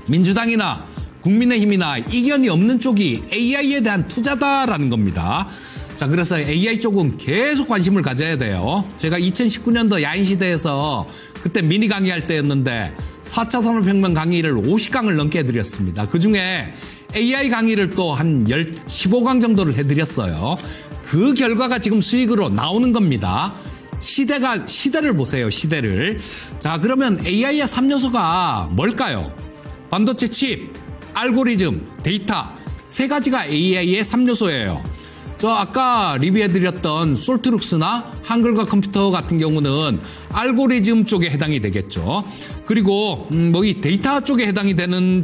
민주당이나 국민의힘이나 이견이 없는 쪽이 AI에 대한 투자다라는 겁니다. 자, 그래서 AI 쪽은 계속 관심을 가져야 돼요. 제가 2019년도 야인시대에서 그때 미니 강의할 때였는데 4차 산업혁명 강의를 50강을 넘게 해드렸습니다. 그중에 AI 강의를 또 한 15강 정도를 해드렸어요. 그 결과가 지금 수익으로 나오는 겁니다. 시대를 보세요. 시대를. 자, 그러면 AI의 3요소가 뭘까요? 반도체 칩, 알고리즘, 데이터 세 가지가 AI의 3요소예요. 저 아까 리뷰해드렸던 솔트룩스나 한글과 컴퓨터 같은 경우는 알고리즘 쪽에 해당이 되겠죠. 그리고 뭐 이 데이터 쪽에 해당이 되는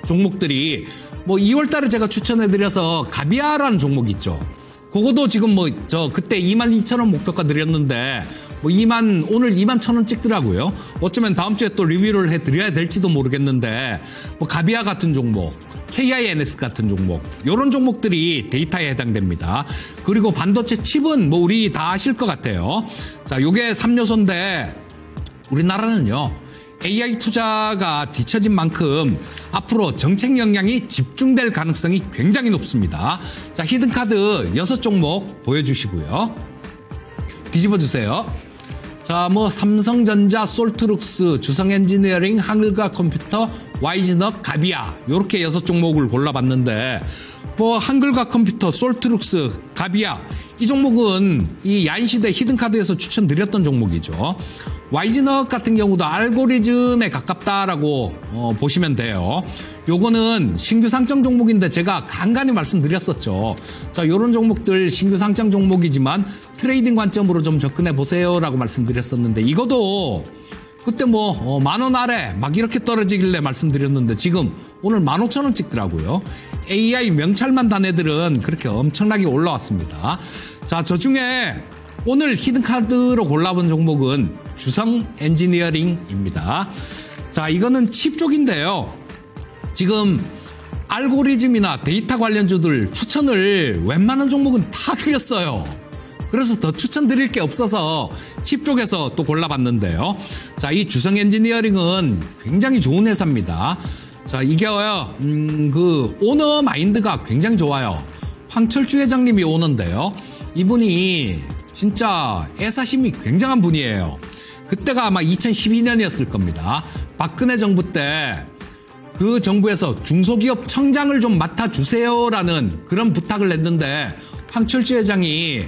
종목들이 뭐 2월달에 제가 추천해드려서 가비아라는 종목이 있죠. 그거도 지금 뭐 저 그때 22,000원 목표가 드렸는데 뭐 오늘 21,000원 찍더라고요. 어쩌면 다음 주에 또 리뷰를 해드려야 될지도 모르겠는데 뭐 가비아 같은 종목, KINS 같은 종목, 이런 종목들이 데이터에 해당됩니다. 그리고 반도체 칩은 뭐 우리 다 아실 것 같아요. 자, 요게 3요소인데 우리나라는요 AI 투자가 뒤처진 만큼 앞으로 정책 역량이 집중될 가능성이 굉장히 높습니다. 자, 히든카드 6종목 보여주시고요. 뒤집어주세요. 자, 뭐 삼성전자, 솔트룩스, 주성엔지니어링, 한글과 컴퓨터, 와이즈너, 가비아 요렇게 6종목을 골라봤는데 뭐 한글과 컴퓨터, 솔트룩스, 가비아 이 종목은 이 야인시대 히든카드에서 추천드렸던 종목이죠. 와이즈너 같은 경우도 알고리즘에 가깝다라고 보시면 돼요. 요거는 신규 상장 종목인데 제가 간간히 말씀드렸었죠. 자, 요런 종목들 신규 상장 종목이지만 트레이딩 관점으로 좀 접근해 보세요라고 말씀드렸었는데 이거도 그때 뭐 10,000원 아래 막 이렇게 떨어지길래 말씀드렸는데 지금 오늘 15,000원 찍더라고요. AI 명찰만 단 애들은 그렇게 엄청나게 올라왔습니다. 자, 저 중에 오늘 히든카드로 골라본 종목은 주성 엔지니어링입니다. 자, 이거는 칩 쪽인데요. 지금 알고리즘이나 데이터 관련주들 추천을 웬만한 종목은 다 드렸어요. 그래서 더 추천드릴 게 없어서 칩 쪽에서 또 골라봤는데요. 자, 이 주성 엔지니어링은 굉장히 좋은 회사입니다. 자, 이게요, 그 오너 마인드가 굉장히 좋아요. 황철주 회장님이 오너인데요. 이분이 진짜 애사심이 굉장한 분이에요. 그때가 아마 2012년이었을 겁니다. 박근혜 정부 때 그 정부에서 중소기업 청장을 좀 맡아주세요라는 그런 부탁을 했는데 황철주 회장이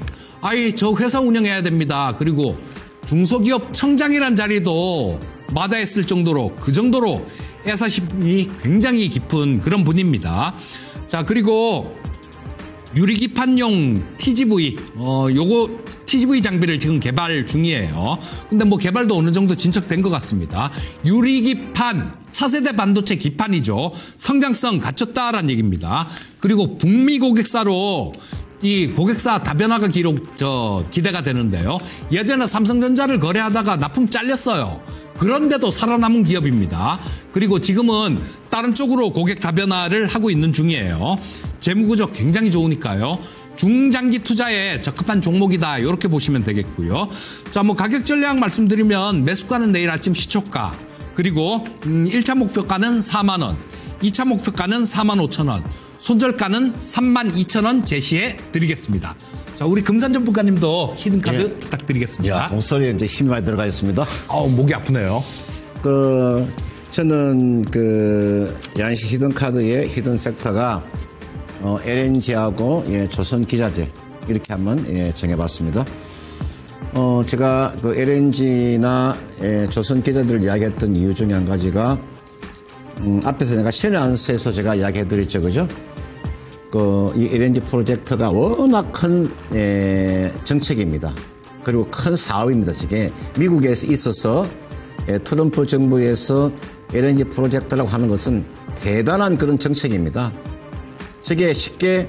저 회사 운영해야 됩니다. 그리고 중소기업 청장이란 자리도 마다했을 정도로 그 정도로 애사심이 굉장히 깊은 그런 분입니다. 자, 그리고 유리기판용 TGV, 요거 TGV 장비를 지금 개발 중이에요. 근데 뭐 개발도 어느 정도 진척된 것 같습니다. 유리기판, 차세대 반도체 기판이죠. 성장성 갖췄다라는 얘기입니다. 그리고 북미 고객사로 이 고객사 다변화가 기대가 되는데요. 예전에 삼성전자를 거래하다가 납품 잘렸어요. 그런데도 살아남은 기업입니다. 그리고 지금은 다른 쪽으로 고객 다변화를 하고 있는 중이에요. 재무구조 굉장히 좋으니까요. 중장기 투자에 적합한 종목이다. 이렇게 보시면 되겠고요. 자, 뭐 가격 전략 말씀드리면 매수가는 내일 아침 시초가, 그리고 1차 목표가는 4만 원, 2차 목표가는 4만 5천 원, 손절가는 3만 2천 원 제시해 드리겠습니다. 자, 우리 금산전문가님도 히든카드 부탁드리겠습니다. 목소리에 이제 힘이 많이 들어가 있습니다. 목이 아프네요. 저는 야인시 히든카드의 히든 섹터가 LNG하고 조선기자재 이렇게 한번 정해봤습니다. 제가 LNG나 조선기자재를 이야기했던 이유 중에 한 가지가 앞에서 내가 신의 안수에서 제가 이야기해드렸죠, 그죠? 이 LNG 프로젝트가 워낙 큰 정책입니다. 그리고 큰 사업입니다. 저게 미국에서 있어서 트럼프 정부에서 LNG 프로젝트라고 하는 것은 대단한 그런 정책입니다. 저게 쉽게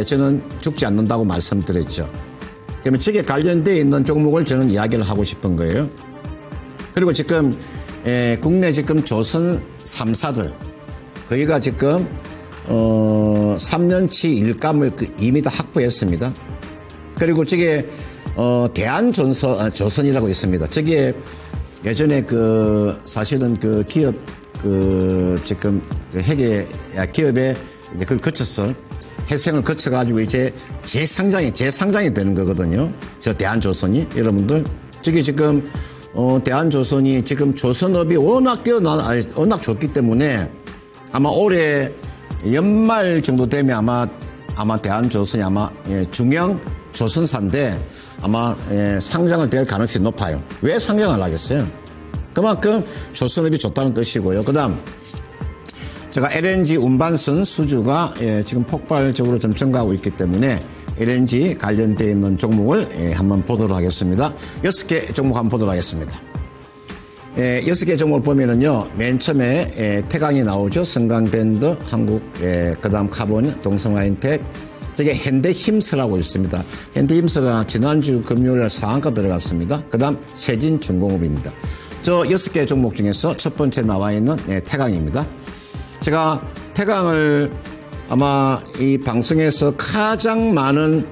저는 죽지 않는다고 말씀드렸죠. 그러면 저게 관련되어 있는 종목을 저는 이야기를 하고 싶은 거예요. 그리고 지금 국내 지금 조선 3사들 거기가 지금 3년치 일감을 이미 다 확보했습니다. 그리고 저게 대한조선이라고 있습니다. 저게 예전에 사실은 기업 지금 회계 기업에 그걸 거쳐서 회생을 거쳐가지고 이제 재상장이 되는 거거든요. 저 대한조선이 여러분들 저게 지금 대한조선이 지금 조선업이 워낙 좋기 때문에 아마 올해 연말 정도 되면 아마 대한조선이 중형 조선사인데 아마 상장을 될 가능성이 높아요. 왜 상장을 하겠어요? 그만큼 조선업이 좋다는 뜻이고요. 그 다음 제가 LNG 운반선 수주가 지금 폭발적으로 좀 증가하고 있기 때문에 LNG 관련되어 있는 종목을 한번 보도록 하겠습니다. 6개 종목 한번 보도록 하겠습니다. 6개 종목을 보면은요, 맨 처음에 태강이 나오죠. 성강밴드, 한국, 그 다음 카본, 동성화인텍, 저게 현대힘스라고 있습니다. 현대힘스가 지난주 금요일 상한가 들어갔습니다. 그 다음 세진중공업입니다. 저 6개 종목 중에서 첫 번째 나와 있는 태강입니다. 제가 태강을 아마 이 방송에서 가장 많은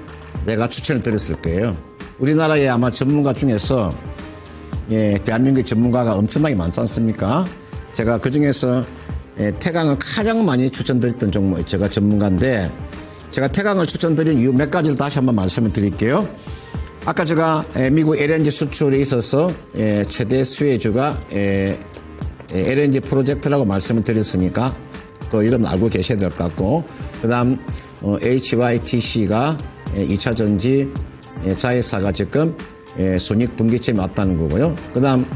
내가 추천을 드렸을 거예요. 우리나라의 아마 전문가 중에서 대한민국 전문가가 엄청나게 많지 않습니까? 제가 그 중에서 태강을 가장 많이 추천드렸던 종목, 제가 전문가인데 제가 태강을 추천드린 이유 몇 가지를 다시 한번 말씀을 드릴게요. 아까 제가 미국 LNG 수출에 있어서 최대 수혜주가 LNG 프로젝트라고 말씀을 드렸으니까 그 이름 알고 계셔야 될 것 같고, 그 다음 HYTC가 2차전지 자회사가 지금 손익분기점이 왔다는 거고요. 그 다음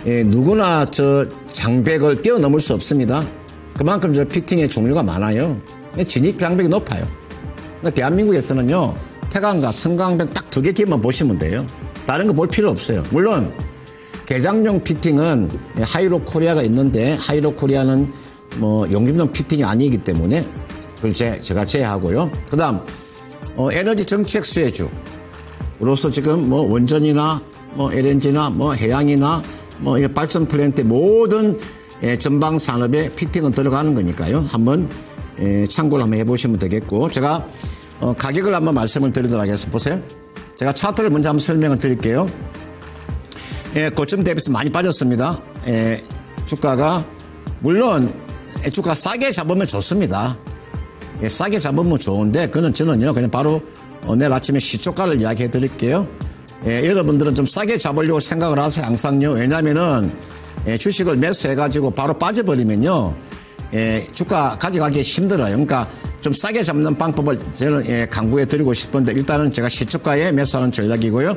누구나 저 장벽을 뛰어넘을 수 없습니다. 그만큼 저 피팅의 종류가 많아요. 진입 장벽이 높아요. 그러니까 대한민국에서는요, 태강과 성강변 딱 2개 기업만 보시면 돼요. 다른 거 볼 필요 없어요. 물론 개장용 피팅은 하이로 코리아가 있는데 하이로 코리아는 뭐 용접용 피팅이 아니기 때문에 그걸 제가 제외하고요. 그 다음 에너지 정책 수혜주로서 지금 뭐 원전이나 뭐 LNG나 뭐 해양이나 뭐 발전 플랜트 모든 전방 산업에 피팅은 들어가는 거니까요. 한번 참고를 한번 해보시면 되겠고, 제가 가격을 한번 말씀을 드리도록 하겠습니다. 보세요. 제가 차트를 먼저 한번 설명을 드릴게요. 고점 대비해서 많이 빠졌습니다. 주가가 물론 주가 싸게 잡으면 좋습니다. 싸게 잡으면 좋은데 저는요 그냥 바로 내일 아침에 시초가를 이야기해 드릴게요. 여러분들은 좀 싸게 잡으려고 생각을 하세요. 항상요. 왜냐면은 주식을 매수해 가지고 바로 빠져버리면요 주가 가져가기 힘들어요. 그러니까 좀 싸게 잡는 방법을 저는 강구해 드리고 싶은데, 일단은 제가 시초가에 매수하는 전략이고요.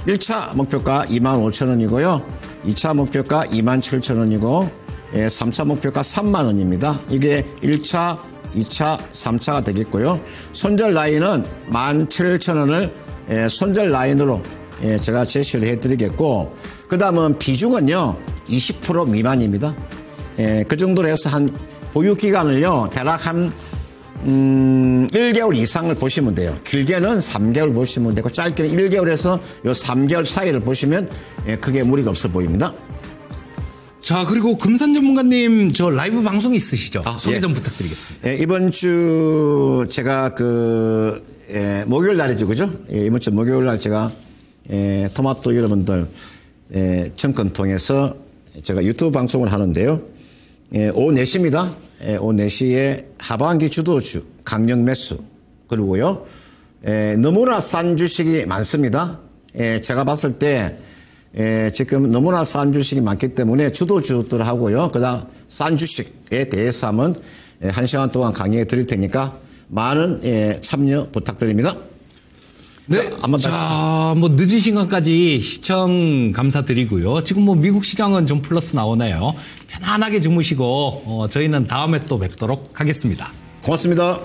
1차 목표가 25,000원이고요. 2차 목표가 27,000원이고 3차 목표가 30,000원입니다. 이게 1차, 2차, 3차가 되겠고요. 손절 라인은 17,000원을 손절 라인으로 제가 제시를 해드리겠고, 그 다음은 비중은요 20% 미만입니다. 그 정도로 해서 한 보유 기간을요 대략 한 1개월 이상을 보시면 돼요. 길게는 3개월 보시면 되고, 짧게는 1개월에서 요 3개월 사이를 보시면 크게 무리가 없어 보입니다. 자, 그리고 금산 전문가님 저 라이브 방송 있으시죠? 소개 좀 부탁드리겠습니다. 이번 주 제가 목요일 날이죠, 그죠? 이번 주 목요일 날 제가 토마토 여러분들 청건 통해서 제가 유튜브 방송을 하는데요. 오후 4시입니다. 오후 4시에 하반기 주도주 강력 매수, 그리고요 너무나 싼 주식이 많습니다. 제가 봤을 때 지금 너무나 싼 주식이 많기 때문에 주도주들 하고요, 그다음 싼 주식에 대해서 한번 1시간 동안 강의해 드릴 테니까 많은 참여 부탁드립니다. 네. 자, 뭐 늦은 시간까지 시청 감사드리고요. 지금 뭐 미국 시장은 좀 플러스 나오네요. 편안하게 주무시고 저희는 다음에 또 뵙도록 하겠습니다. 고맙습니다.